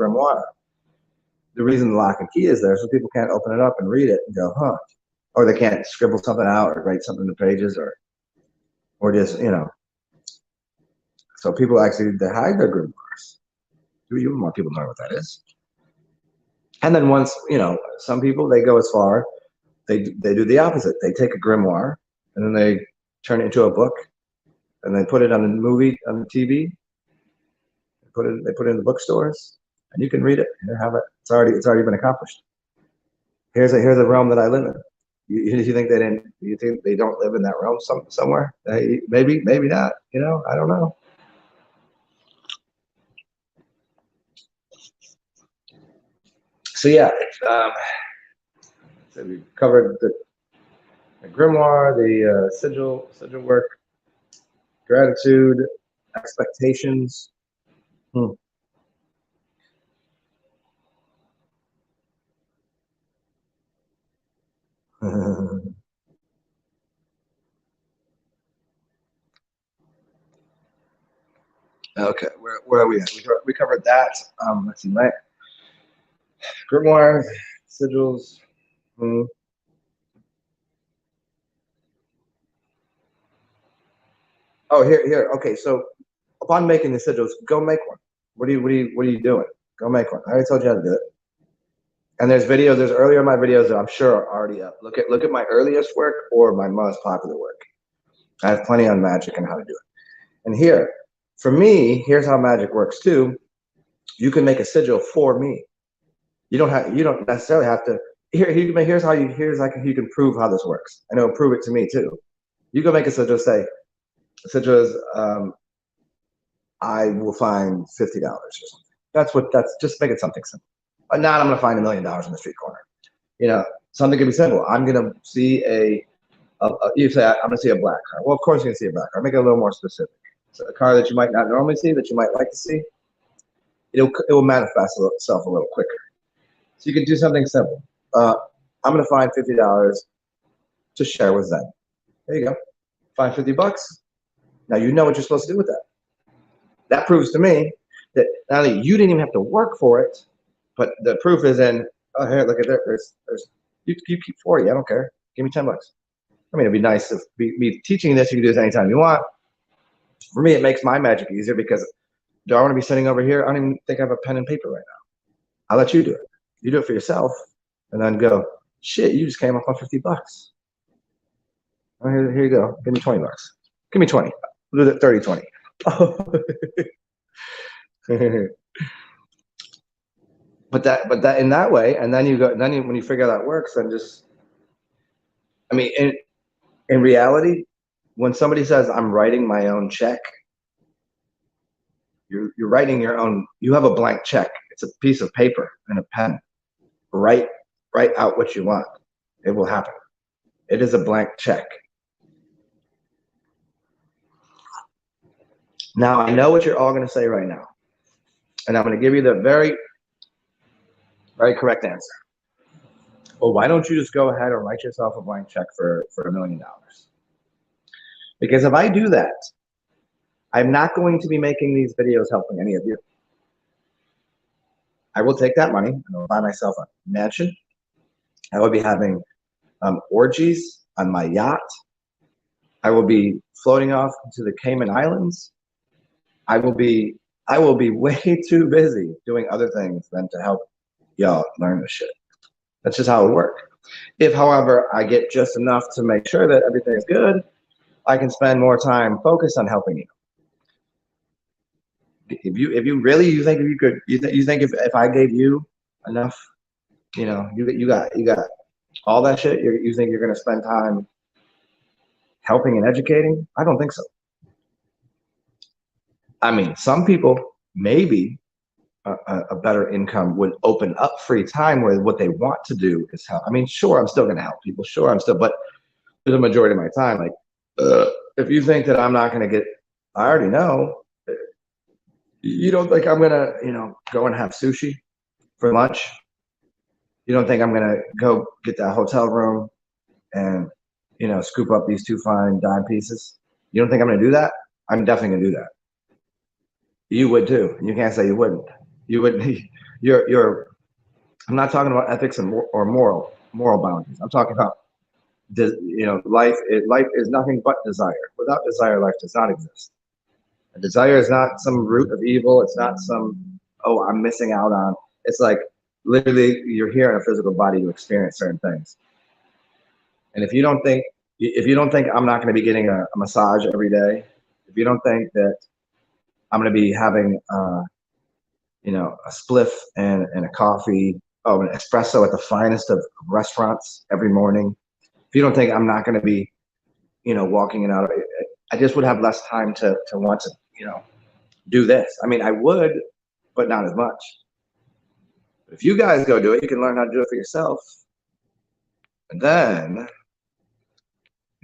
the reason the lock and key is there, so people can't open it up and read it and go, huh, or they can't scribble something out or write something in the pages, or just, you know. So people actually, they hide their grimoires. You want people to know what that is. And then once, you know, some people, they go as far, they do the opposite. They take a grimoire and then they turn it into a book, and they put it on the TV. They put it in the bookstores, and you can read it and have it. It's already been accomplished. Here's a realm that I live in. You think you think they don't live in that realm somewhere? Maybe not. You know, I don't know. So yeah, so we covered the grimoire, the sigil work, gratitude, expectations. Okay, where are we at? We covered that. Let's see, right? Grimoire, sigils. Oh, here. Okay, so upon making the sigils, go make one. What are you doing? Go make one. I already told you how to do it. And there's videos. There's earlier in my videos that I'm sure are already up. Look at my earliest work or my most popular work. I have plenty on magic and how to do it. And here, for me, here's how magic works too. You can make a sigil for me. You don't necessarily have to here's how you can prove how this works. I know, prove it to me too. You can make it such as I will find $50 or something. That's just make it something simple. But not I'm gonna find $1 million in the street corner. You know, something can be simple. I'm gonna see you say I'm gonna see a black car. Well, of course you're gonna see a black car. Make it a little more specific. So a car that you might not normally see, that you might like to see, it will manifest itself a little quicker. So you can do something simple. I'm gonna find $50 to share with Zen. There you go. Find $50. Now you know what you're supposed to do with that. That proves to me that not only you didn't even have to work for it, but the proof is in, oh, here, look at that. There's you keep 40. I don't care. Give me $10. I mean, it'd be nice if me teaching this, you can do this anytime you want. For me, it makes my magic easier because do I want to be sitting over here? I don't even think I have a pen and paper right now. I'll let you do it. You do it for yourself and then go, shit, you just came up on $50. Oh, here you go. Give me $20. Give me 20. We'll do it 30, 20. But that in that way, and then when you figure out that works, then just, I mean, in reality, when somebody says I'm writing my own check, you're writing your own. You have a blank check. It's a piece of paper and a pen. Write out what you want. It will happen. It is a blank check. Now I know what you're all going to say right now, and I'm going to give you the very, very correct answer. Well, why don't you just go ahead and write yourself a blank check for $1 million? Because if I do that, I'm not going to be making these videos helping any of you. I will take that money and I'll buy myself a mansion. I will be having orgies on my yacht. I will be floating off to the Cayman Islands. I will be way too busy doing other things than to help y'all learn this shit. That's just how it works. If, however, I get just enough to make sure that everything is good, I can spend more time focused on helping you. If you really think if I gave you enough, you got all that shit, you think you're gonna spend time helping and educating? I don't think so. I mean, some people maybe a better income would open up free time where what they want to do is help. I mean, sure, I'm still gonna help people. Sure, but for the majority of my time, like, if you think that I'm not gonna get, I already know. You don't think I'm gonna, go and have sushi for lunch? You don't think I'm gonna go get that hotel room and, scoop up these 2 fine dime pieces? You don't think I'm gonna do that? I'm definitely gonna do that. You would too. You can't say you wouldn't. You would. You're. I'm not talking about ethics or moral boundaries. I'm talking about, life is nothing but desire. Without desire, life does not exist. A desire is not some root of evil. It's not some, oh, I'm missing out on. It's like literally you're here in a physical body to experience certain things. And if you don't think I'm not going to be getting a massage every day, if you don't think that I'm going to be having, a spliff and a coffee, an espresso at the finest of restaurants every morning, if you don't think I'm not going to be, walking in out of it, I just would have less time to want to, do this. I mean, I would, but not as much. But if you guys go do it, you can learn how to do it for yourself. And then,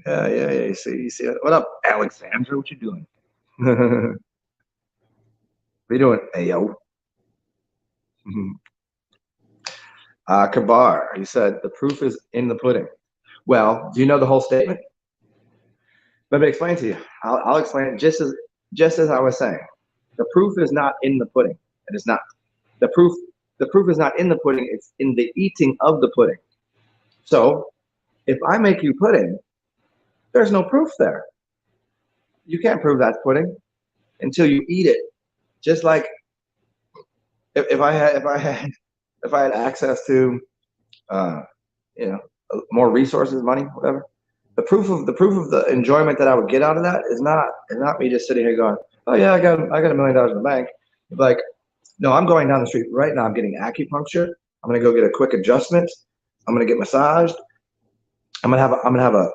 yeah. You see. What up, Alexandra? What you doing? What you doing, Ayo? Kabar, you said the proof is in the pudding. Well, do you know the whole statement? Let me explain to you. I'll explain it just as I was saying. The proof is not in the pudding. It is not. The proof is not in the pudding. It's in the eating of the pudding. So if I make you pudding, there's no proof there. You can't prove that's pudding until you eat it. Just like if I had access to, more resources, money, whatever. The proof of the enjoyment that I would get out of that is not me just sitting here going, oh yeah, I got $1 million in the bank. Like, no, I'm going down the street right now. I'm getting acupuncture. I'm gonna go get a quick adjustment. I'm gonna get massaged. I'm gonna have a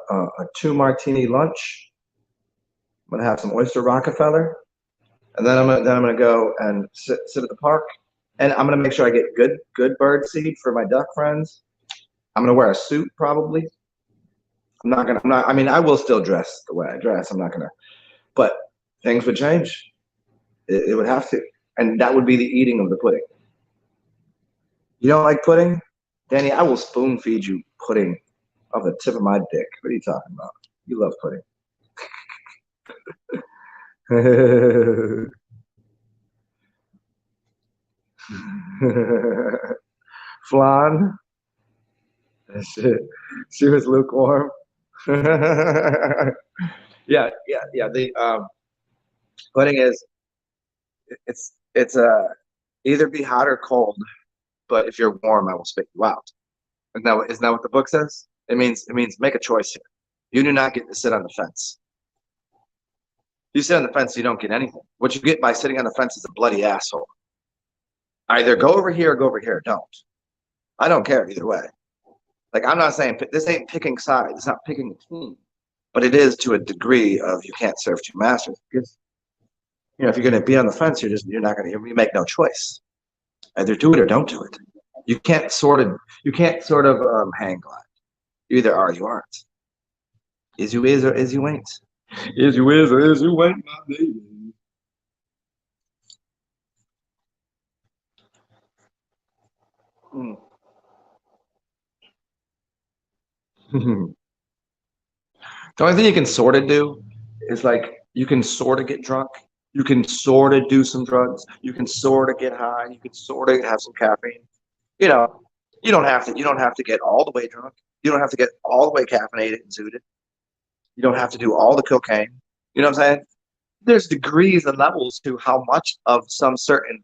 2 martini lunch. I'm gonna have some oyster Rockefeller, and then I'm gonna go and sit at the park, and I'm gonna make sure I get good bird seed for my duck friends. I'm gonna wear a suit probably. I mean, I will still dress the way I dress. I'm not gonna, but things would change. It would have to, and that would be the eating of the pudding. You don't like pudding, Danny? I will spoon feed you pudding off the tip of my dick. What are you talking about? You love pudding. Flan. She was lukewarm. Yeah. The pudding is it's either be hot or cold, but if you're warm, I will spit you out. Isn't that what the book says? It means make a choice here. You do not get to sit on the fence. You sit on the fence, you don't get anything. What you get by sitting on the fence is a bloody asshole. Either go over here or go over here. Don't. I don't care either way. Like, I'm not saying this ain't picking sides. It's not picking a team, but it is to a degree of you can't serve two masters because if you're going to be on the fence, you're not going to. You make no choice. Either do it or don't do it. You can't sort of hang glide. You either are or you aren't. Is you is or is you ain't. Is you is or is you ain't, my baby. Mm. The only thing you can sort of do is like you can sort of get drunk. You can sort of do some drugs. You can sort of get high. You can sort of have some caffeine. You know, you don't have to get all the way drunk. You don't have to get all the way caffeinated and zooted. You don't have to do all the cocaine. You know what I'm saying? There's degrees and levels to how much of some certain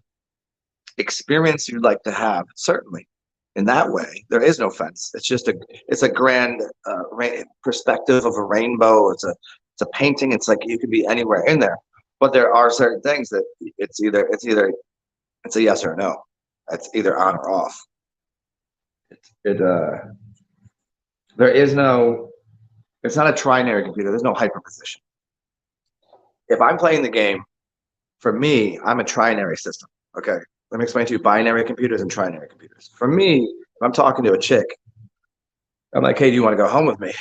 experience you'd like to have. Certainly, in that way, there is no fence. It's a grand perspective of a rainbow. It's a painting. It's like you could be anywhere in there, but there are certain things that it's a yes or a no. It's either on or off. There is no. It's not a trinary computer. There's no hyperposition. If I'm playing the game, for me, I'm a trinary system. Okay, let me explain to you binary computers and trinary computers. For me, if I'm talking to a chick, I'm like, hey, do you want to go home with me?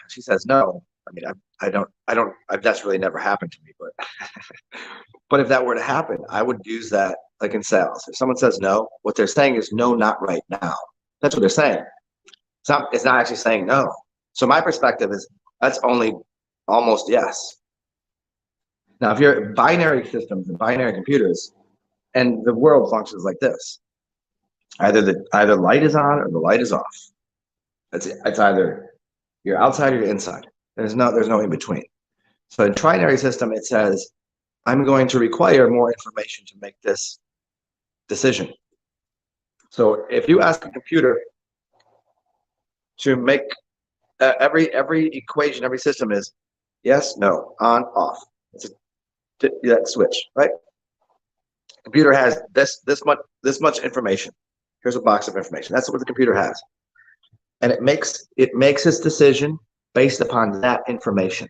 She says no. I mean, that's really never happened to me, but but if that were to happen, I would use that like in sales. If someone says no, what they're saying is no, not right now. That's what they're saying. It's not actually saying no. So my perspective is that's only almost yes. Now, if you're binary systems and binary computers, and the world functions like this, either light is on or the light is off. It's either you're outside or you're inside. There's no in between. So in trinary system, it says I'm going to require more information to make this decision. So if you ask a computer to make every equation, every system is yes, no, on, off. It's that switch, right? Computer has this much information. Here's a box of information. That's what the computer has, and it makes its decision based upon that information.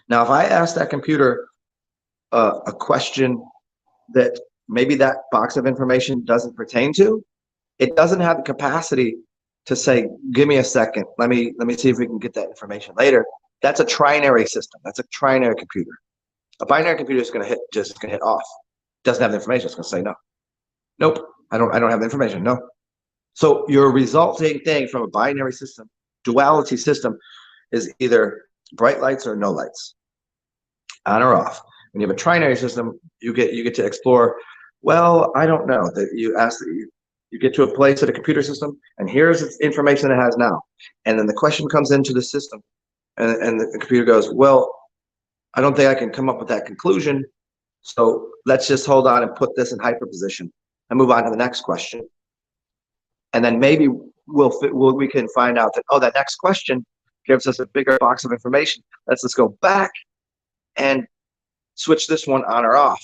Now, if I ask that computer a question that maybe that box of information doesn't pertain to, it doesn't have the capacity to say, "Give me a second. Let me see if we can get that information later." That's a trinary system. That's a trinary computer. A binary computer is going to hit off. Doesn't have the information. It's going to say no. Nope. I don't have the information. No. So your resulting thing from a binary system, duality system, is either bright lights or no lights, on or off. When you have a trinary system, you get to explore. Well, I don't know. That you get to a place at a computer system, and here's the information it has now, and then the question comes into the system, and the computer goes, well, I don't think I can come up with that conclusion. So let's just hold on and put this in hyperposition and move on to the next question. And then maybe we can find out that, oh, that next question gives us a bigger box of information. Let's go back and switch this one on or off,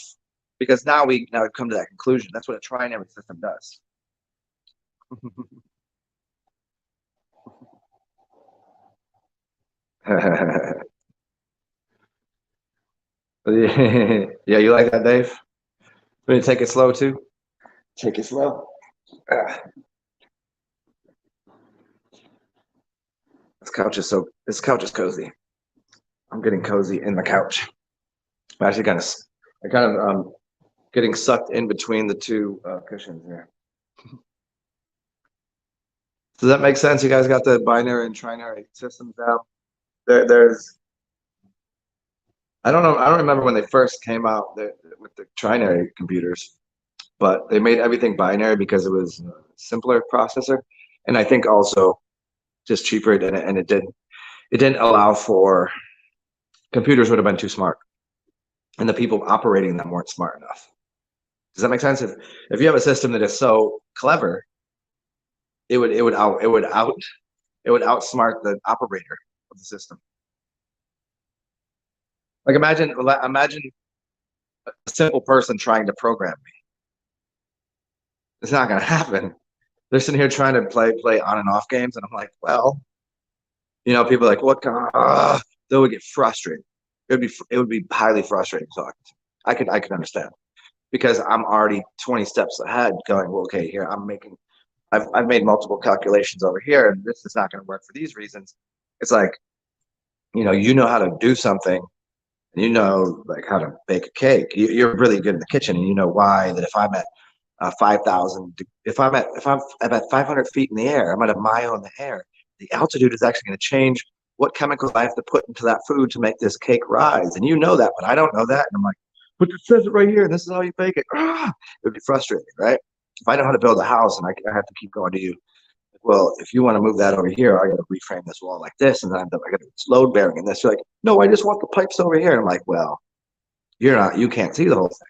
because now we've come to that conclusion. That's what a trinary system does. Yeah, you like that, Dave? Want to take it slow too? Take it slow. Ah, this couch is cozy. I'm getting cozy in the couch. I'm actually kind of getting sucked in between the two cushions here. Does that make sense? You guys got the binary and trinary systems down? There's I don't know. I don't remember when they first came out with the trinary computers, but they made everything binary because it was a simpler processor, and I think also just cheaper. And it didn't allow for computers would have been too smart, and the people operating them weren't smart enough. Does that make sense? If you have a system that is so clever, it would outsmart the operator of the system. Like imagine a simple person trying to program me. It's not going to happen. They're sitting here trying to play on and off games, and I'm like, well, people are like, what? They would get frustrated. It would be highly frustrating. So I could understand because I'm already 20 steps ahead, going, well, okay, here I've made multiple calculations over here, and this is not going to work for these reasons. It's like, you know how to do something, and you know like how to bake a cake. You're really good in the kitchen, and you know why that if I'm at 5,000, if I'm at 500 feet in the air, I'm at a mile in the air. The altitude is actually going to change what chemicals I have to put into that food to make this cake rise. And you know that, but I don't know that. And I'm like, but it says it right here, and this is how you bake it. It would be frustrating, right? If I know how to build a house and I have to keep going to you, well, if you want to move that over here, I got to reframe this wall like this, and then I got to load bearing in this. You're like, no, I just want the pipes over here. And I'm like, well, you can't see the whole thing.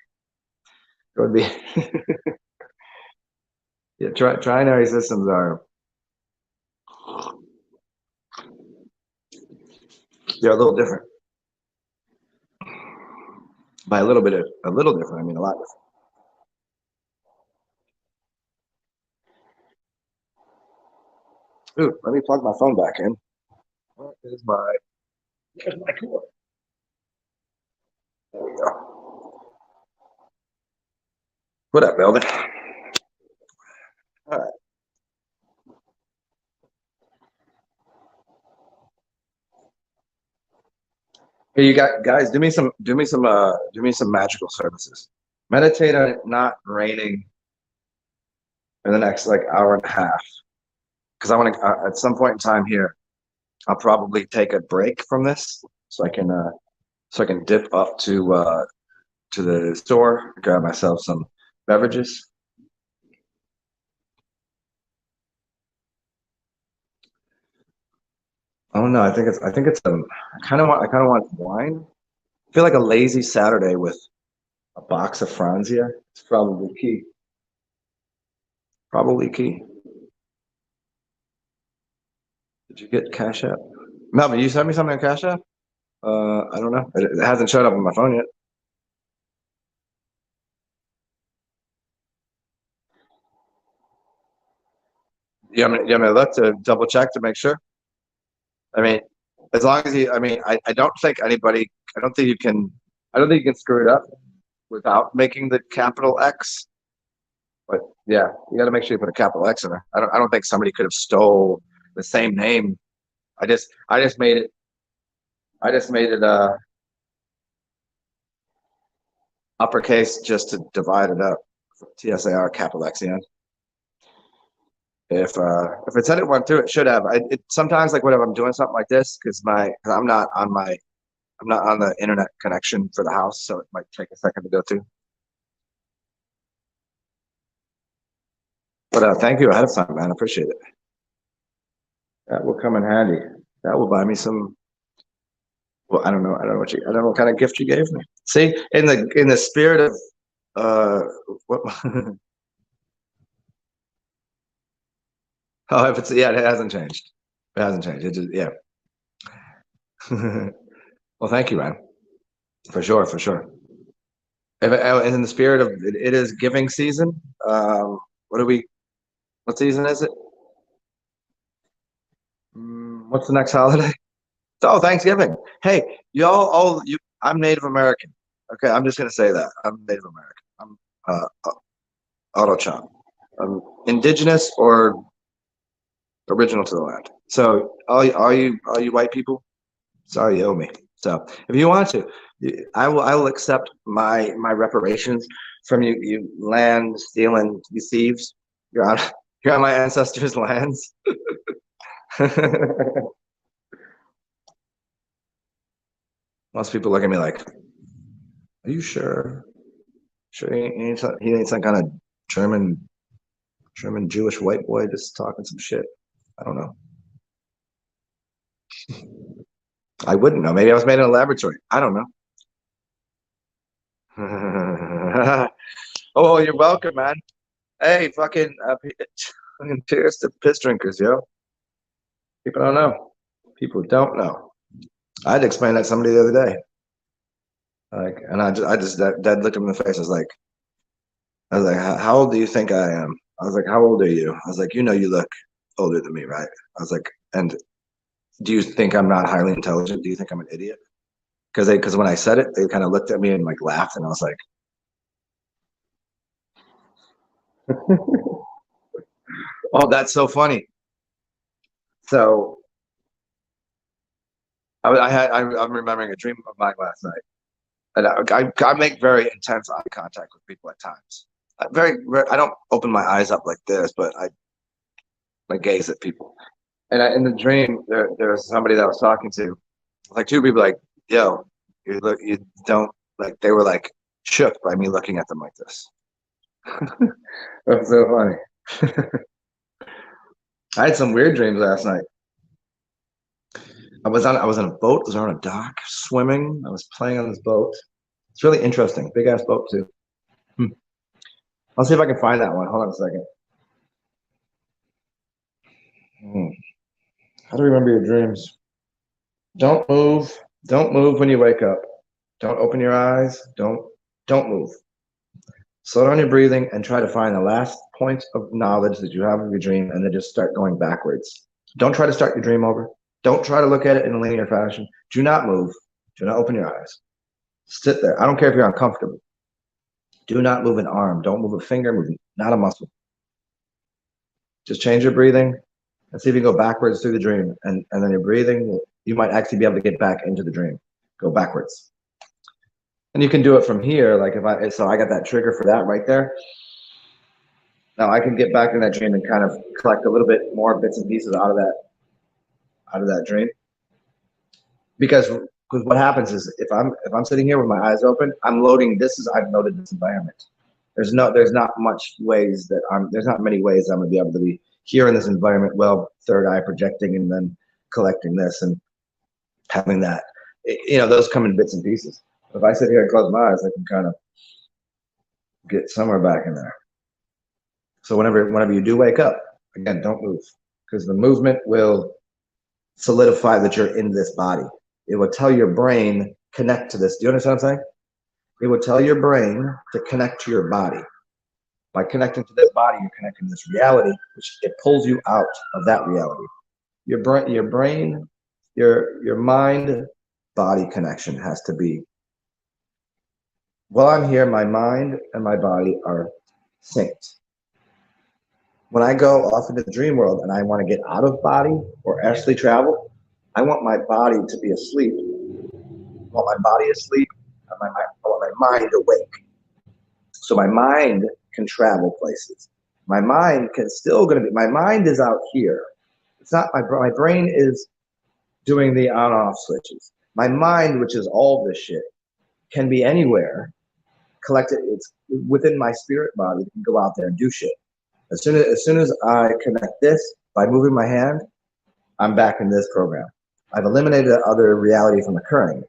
It would be, yeah, trinary systems they're a little different. By a little different, I mean a lot different. Ooh, let me plug my phone back in. Here's my cord. There we go. What up, Melvin? All right. Hey, you got guys, do me some magical services. Meditate on it not raining in the next like hour and a half. Because I want to at some point in time here, I'll probably take a break from this so I can dip up to the store, grab myself some beverages. Oh no, I think it's I kind of want wine. I feel like a lazy Saturday with a box of Franzia. It's probably key. Probably key. Did you get Cash App? Melvin, you sent me something on Cash App? I don't know. It hasn't showed up on my phone yet. You want me to look to double check to make sure? I mean, as long as you, I mean, I don't think anybody, I don't think you can screw it up without making the capital X. But yeah, you got to make sure you put a capital X in there. I don't think somebody could have stole the same name. I just made it uppercase just to divide it up. TSAR capital XEN. If it said it went through, it should have. Sometimes like whenever I'm doing something like this, because I'm not on the internet connection for the house, so it might take a second to go through. But thank you ahead of time, man. I appreciate it. That will come in handy. That will buy me some. Well, I don't know what kind of gift you gave me. See, in the spirit of uh, what? Oh, if it's yeah, it hasn't changed. It hasn't changed. It just yeah. Well, thank you, man. For sure, for sure. And in the spirit of it is giving season. What do we? What season is it? What's the next holiday? Oh, Thanksgiving. Hey, y'all, all you. I'm Native American. Okay, I'm just gonna say that I'm Native American. I'm auto chop. I'm indigenous or original to the land. So all you white people, sorry, you owe me. So if you want to, I will accept my reparations from you, you land stealing, you thieves. You're on you're on my ancestors' lands. Most people look at me like, "Are you sure? Sure, he ain't some kind of German German Jewish white boy just talking some shit." I don't know. I wouldn't know. Maybe I was made in a laboratory. I don't know. Oh, you're welcome, man. Hey, fucking cheers to piss drinkers, yo. People don't know. People don't know. I had to explain that to somebody the other day. Like, and I just dead looked him in the face. I was like, how old do you think I am? I was like, how old are you? I was like, you know, you look older than me, right? I was like, and do you think I'm not highly intelligent? Do you think I'm an idiot? Because when I said it, they kind of looked at me and like laughed, and I was like, oh, that's so funny. So I'm remembering a dream of mine last night, and I make very intense eye contact with people at times. I don't open my eyes up like this, but I gaze at people. And in the dream, there was somebody that I was talking to, like two people, like, yo, you don't like. They were like shook by me looking at them like this. That's so funny. I had some weird dreams last night. I was on a boat. I was on a dock swimming. I was playing on this boat. It's really interesting. Big ass boat too. Hmm. I'll see if I can find that one. Hold on a second. Hmm. How to remember your dreams? Don't move. Don't move when you wake up. Don't open your eyes. Don't move. Slow down your breathing and try to find the last point of knowledge that you have of your dream, and then just start going backwards. Don't try to start your dream over. Don't try to look at it in a linear fashion. Do not move. Do not open your eyes. Sit there. I don't care if you're uncomfortable. Do not move an arm. Don't move a finger. Move not a muscle. Just change your breathing and see if you can go backwards through the dream. And then your breathing, you might actually be able to get back into the dream. Go backwards. And you can do it from here. Like so I got that trigger for that right there. Now I can get back in that dream and kind of collect a little bit more bits and pieces out of that dream. Because what happens is if I'm sitting here with my eyes open, I'm loading I've loaded this environment. There's not many ways I'm gonna be able to be here in this environment, well, third eye projecting and then collecting this and having that. Those come in bits and pieces. If I sit here and close my eyes, I can kind of get somewhere back in there. So whenever you do wake up, again, don't move, because the movement will solidify that you're in this body. It will tell your brain, connect to this. Do you understand what I'm saying? It will tell your brain to connect to your body. By connecting to this body, you're connecting to this reality, which it pulls you out of that reality. Your mind body connection has to be, while I'm here, my mind and my body are synced. When I go off into the dream world and I want to get out of body or astral travel, I want my body to be asleep. I want my body asleep. I want my mind awake. So my mind can travel places. My mind my mind is out here. It's not my brain is doing the on off switches. My mind, which is all this shit, can be anywhere. Collected, it's within my spirit body. It can go out there and do shit. As soon as I connect this by moving my hand, I'm back in this program. I've eliminated the other reality from occurring.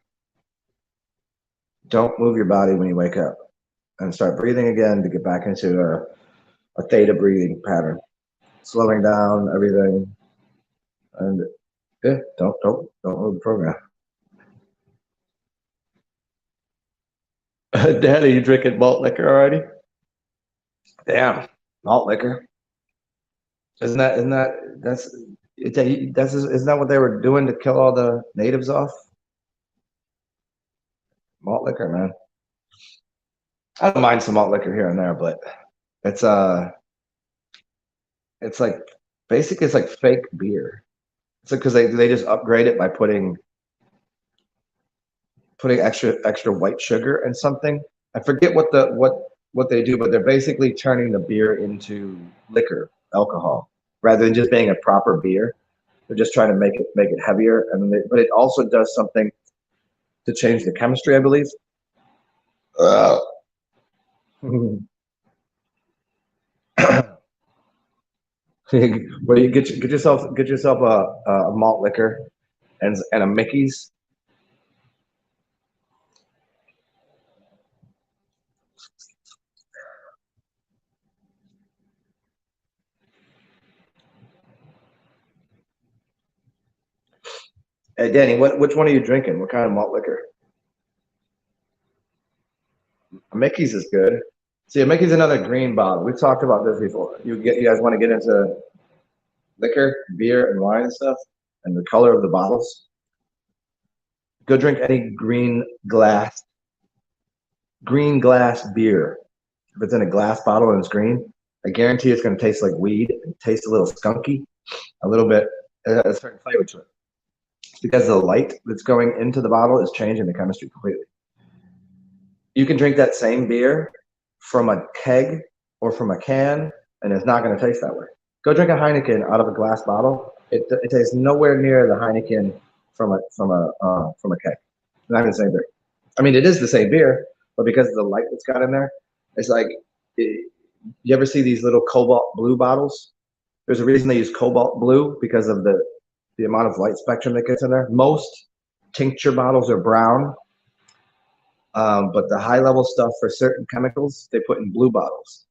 Don't move your body when you wake up, and start breathing again to get back into a theta breathing pattern, slowing down everything, and yeah, don't move the program. Daddy, you drinking malt liquor already? Damn, malt liquor. Isn't that that's Isn't that what they were doing to kill all the natives off? Malt liquor, man. I don't mind some malt liquor here and there, but it's it's like basically it's like fake beer. It's like because they just upgrade it by putting extra white sugar and something. I forget what they do, but they're basically turning the beer into liquor, alcohol, rather than just being a proper beer. They're just trying to make it heavier, but it also does something to change the chemistry, I believe. Well, you get yourself a malt liquor and a Mickey's. Hey, Danny, which one are you drinking? What kind of malt liquor? A Mickey's is good. See, a Mickey's another green bottle. We've talked about this before. You guys want to get into liquor, beer, and wine and stuff, and the color of the bottles? Go drink any green glass beer. If it's in a glass bottle and it's green, I guarantee it's going to taste like weed. It tastes a little skunky, a little bit. It has a certain flavor to it. It's because the light that's going into the bottle is changing the chemistry completely. You can drink that same beer from a keg or from a can, and it's not going to taste that way. Go drink a Heineken out of a glass bottle. It tastes nowhere near the Heineken from a keg. It's not even the same beer. I mean, it is the same beer, but because of the light that's got in there, it's like you ever see these little cobalt blue bottles? There's a reason they use cobalt blue because of the amount of light spectrum that gets in there. Most tincture bottles are brown, but the high level stuff for certain chemicals they put in blue bottles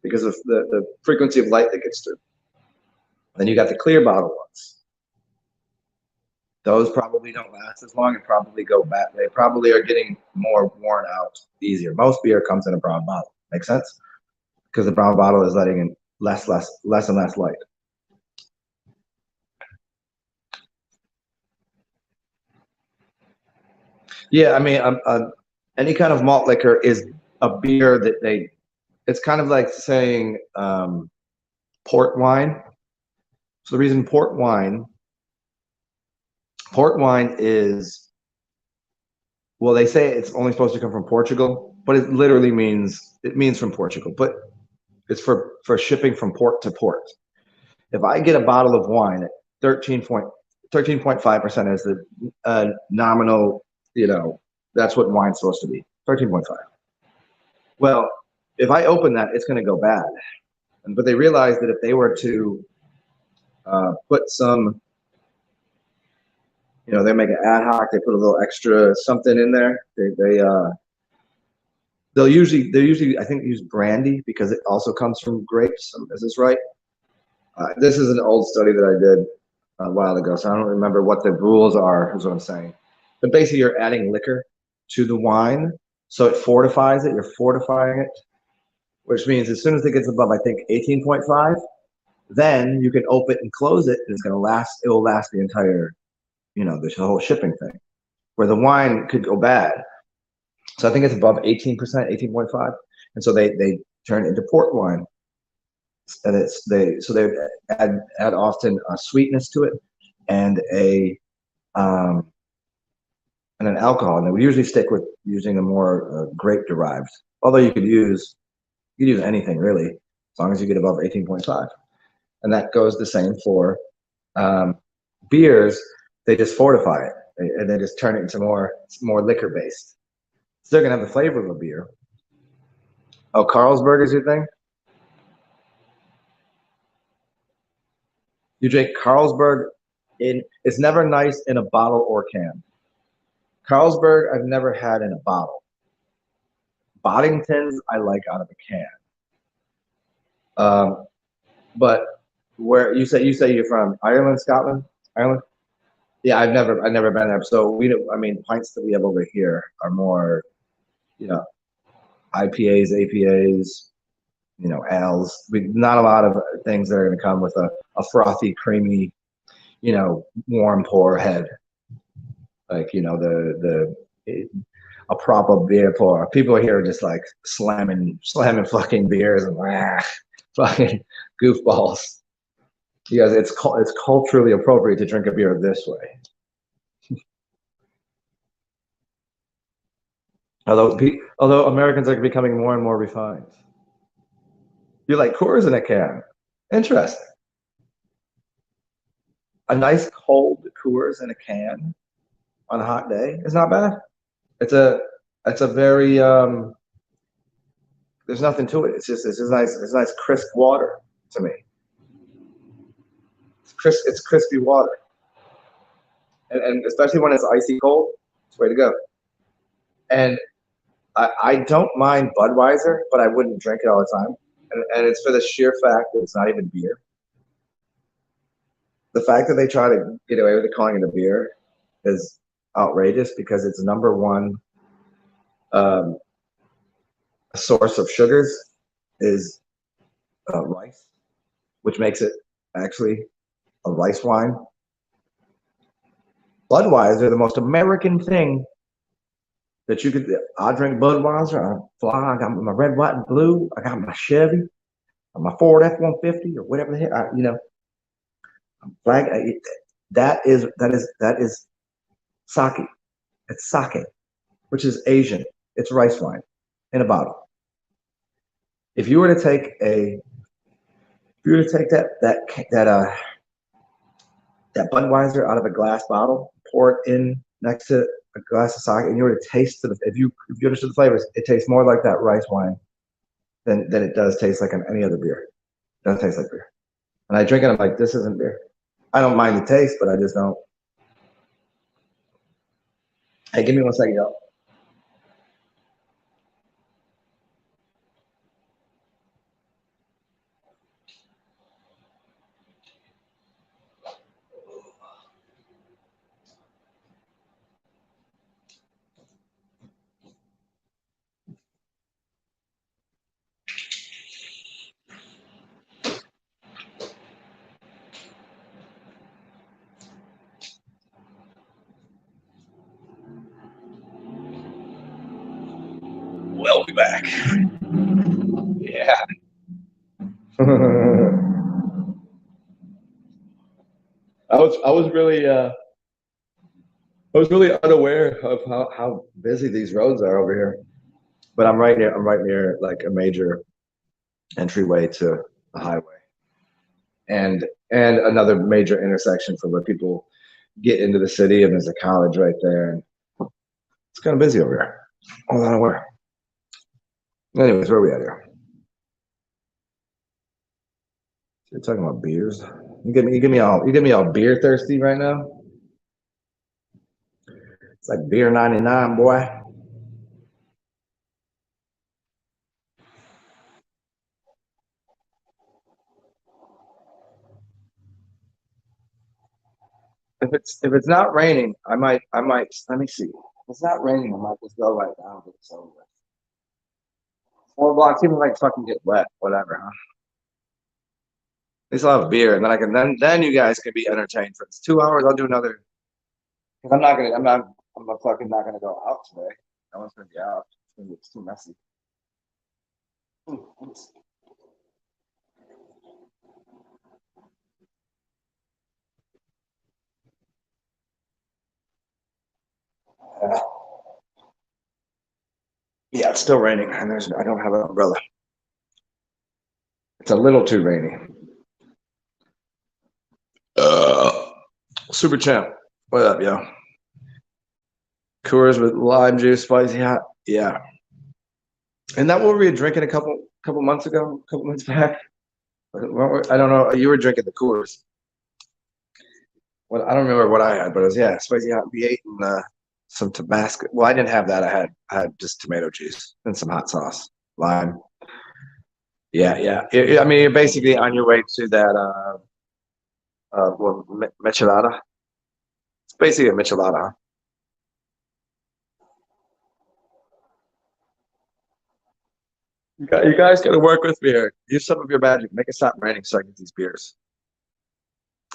because of the frequency of light that gets through. Then you got the clear bottle ones. Those probably don't last as long and probably go bad. They probably are getting more worn out easier. Most beer comes in a brown bottle. Make sense? Because the brown bottle is letting in less and less light. Yeah, I mean, any kind of malt liquor is a beer that it's kind of like saying port wine. So the reason port wine is, well, they say it's only supposed to come from Portugal, but it literally means from Portugal, but it's for shipping from port to port. If I get a bottle of wine at 13.5% is the nominal, that's what wine's supposed to be, 13.5. Well, if I open that, it's going to go bad. But they realized that if they were to put some, they make it ad hoc, they put a little extra something in there. They'll usually I think use brandy because it also comes from grapes. Is this right? This is an old study that I did a while ago, so I don't remember what the rules are, is what I'm saying. But basically, you're adding liquor to the wine, so it fortifies it. You're fortifying it, which means as soon as it gets above, I think, 18.5, then you can open and close it, and it's going to last. It will last the entire, the whole shipping thing. Where the wine could go bad. So I think it's above 18%, 18.5, and so they turn it into port wine. And they add often a sweetness to it and an alcohol, and they would usually stick with using a more grape derived. Although you could use anything really, as long as you get above 18.5, and that goes the same for beers. They just fortify it and they just turn it into more liquor based. So they're gonna have the flavor of a beer. Oh, Carlsberg is your thing? You drink Carlsberg it's never nice in a bottle or can. Carlsberg I've never had in a bottle. Boddingtons I like out of a can. But where you say you're from Ireland, Scotland, Ireland? Yeah, I've never been there. So we don't. I mean, pints that we have over here are more, IPAs, APAs, ales. Not a lot of things that are going to come with a frothy, creamy warm pour head, like a proper beer pour. People here are just like slamming fucking beers and fucking goofballs. Because it's culturally appropriate to drink a beer this way. Although Americans are becoming more and more refined. You like Coors in a can. Interesting. A nice cold Coors in a can on a hot day is not bad. It's a very there's nothing to it. It's just nice crisp water to me. It's crispy water. And especially when it's icy cold, it's the way to go. And I don't mind Budweiser, but I wouldn't drink it all the time. And it's for the sheer fact that it's not even beer. The fact that they try to get away with calling it a beer is outrageous because it's number one source of sugars is rice, which makes it actually a rice wine. Budweiser, the most American thing that you could. I drink Budweiser. I got my red, white, and blue. I got my Chevy, my Ford F-150, or whatever the hell. Flag. That is sake. It's sake, which is Asian. It's rice wine in a bottle. If you were to take that Budweiser out of a glass bottle, pour it in next to a glass of sake, and you were to taste if you understood the flavors, it tastes more like that rice wine than it does taste like any other beer. It doesn't taste like beer. And I drink it, I'm like, this isn't beer. I don't mind the taste, but I just don't. Hey, give me 1 second, y'all. We'll be back. Yeah. I was really unaware of how busy these roads are over here. But I'm right near like a major entryway to the highway. And another major intersection for where people get into the city, and there's a college right there. And it's kind of busy over here. I'm not aware. Anyways, where are we at here? You're talking about beers. You get me all beer thirsty right now. It's like beer 99, boy. If it's not raining, I might let me see. If it's not raining, I might just go right now and get this over with. 4 blocks, even like fucking get wet, whatever, huh? At least I'll have beer, and then I can then you guys can be entertained for 2 hours. I'll do another because I'm fucking not gonna go out today. No one's gonna be out. It's too messy. Yeah, it's still raining, and I don't have an umbrella. It's a little too rainy. Super champ, what up, yo? Coors with lime juice, spicy hot. Yeah. And that what we were drinking a couple months ago, a couple months back. I don't know. You were drinking the Coors. Well, I don't remember what I had, but it was spicy hot V8 and some Tabasco. Well, I didn't have that. I had just tomato juice and some hot sauce, lime. Yeah. I mean, you're basically on your way to that michelada. It's basically a michelada. Huh? You guys got to work with me here. Use some of your magic. Make it stop raining so I get these beers.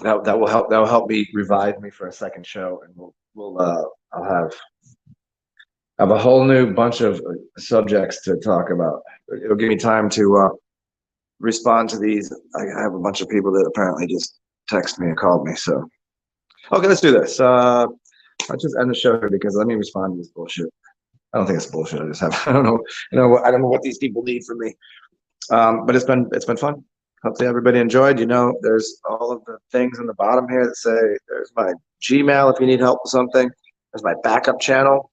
that will help. That will help me revive me for a second show, and I'll have a whole new bunch of subjects to talk about. It'll give me time to respond to these. I have a bunch of people that apparently just texted me and called me. So okay, let's do this. I'll just end the show here because let me respond to this bullshit. I don't think it's bullshit. I just have I don't know. I don't know what these people need from me. But it's been fun. Hopefully everybody enjoyed. There's all of the things in the bottom here that say there's my Gmail if you need help with something. There's my backup channel.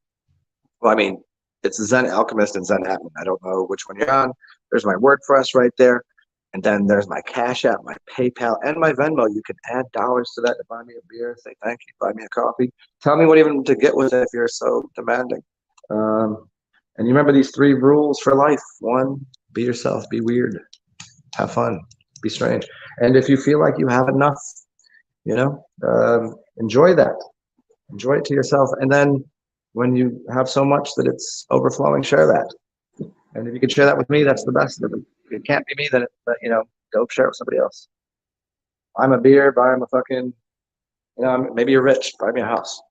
Well, I mean, it's Zen Alchemist and Zen Atman. I don't know which one you're on. There's my WordPress right there. And then there's my Cash App, my PayPal, and my Venmo. You can add dollars to that to buy me a beer, say thank you, buy me a coffee. Tell me what even to get with it if you're so demanding. And you remember these 3 rules for life. 1, be yourself, be weird, have fun, be strange. And if you feel like you have enough, enjoy that. Enjoy it to yourself. And then when you have so much that it's overflowing, share that. And if you can share that with me, that's the best. If it can't be me, then go share it with somebody else. I'm a beer, buy him a fucking, maybe you're rich, buy me a house.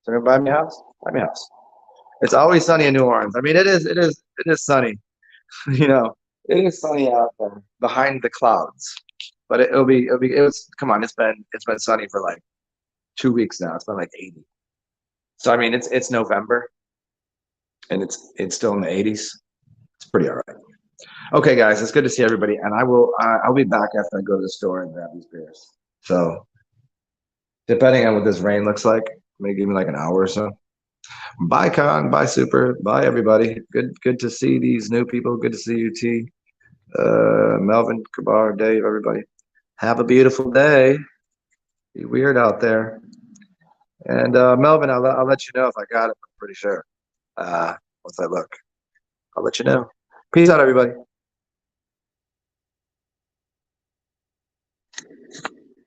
So you're gonna buy me a house? Buy me a house. It's always sunny in New Orleans. I mean, it is sunny. It is sunny out there behind the clouds. But come on, it's been sunny for like 2 weeks now. It's been like 80. So I mean, it's November, and it's still in the 80s. It's pretty all right. Okay, guys, it's good to see everybody, and I'll be back after I go to the store and grab these beers. So, depending on what this rain looks like, maybe give me like an hour or so. Bye, Con. Bye, Super. Bye, everybody. Good to see these new people. Good to see you, T. Melvin, Kabar, Dave, everybody. Have a beautiful day. Be weird out there. And Melvin, I'll let you know if I got it. I'm pretty sure. Once I look, I'll let you know. Peace out, everybody.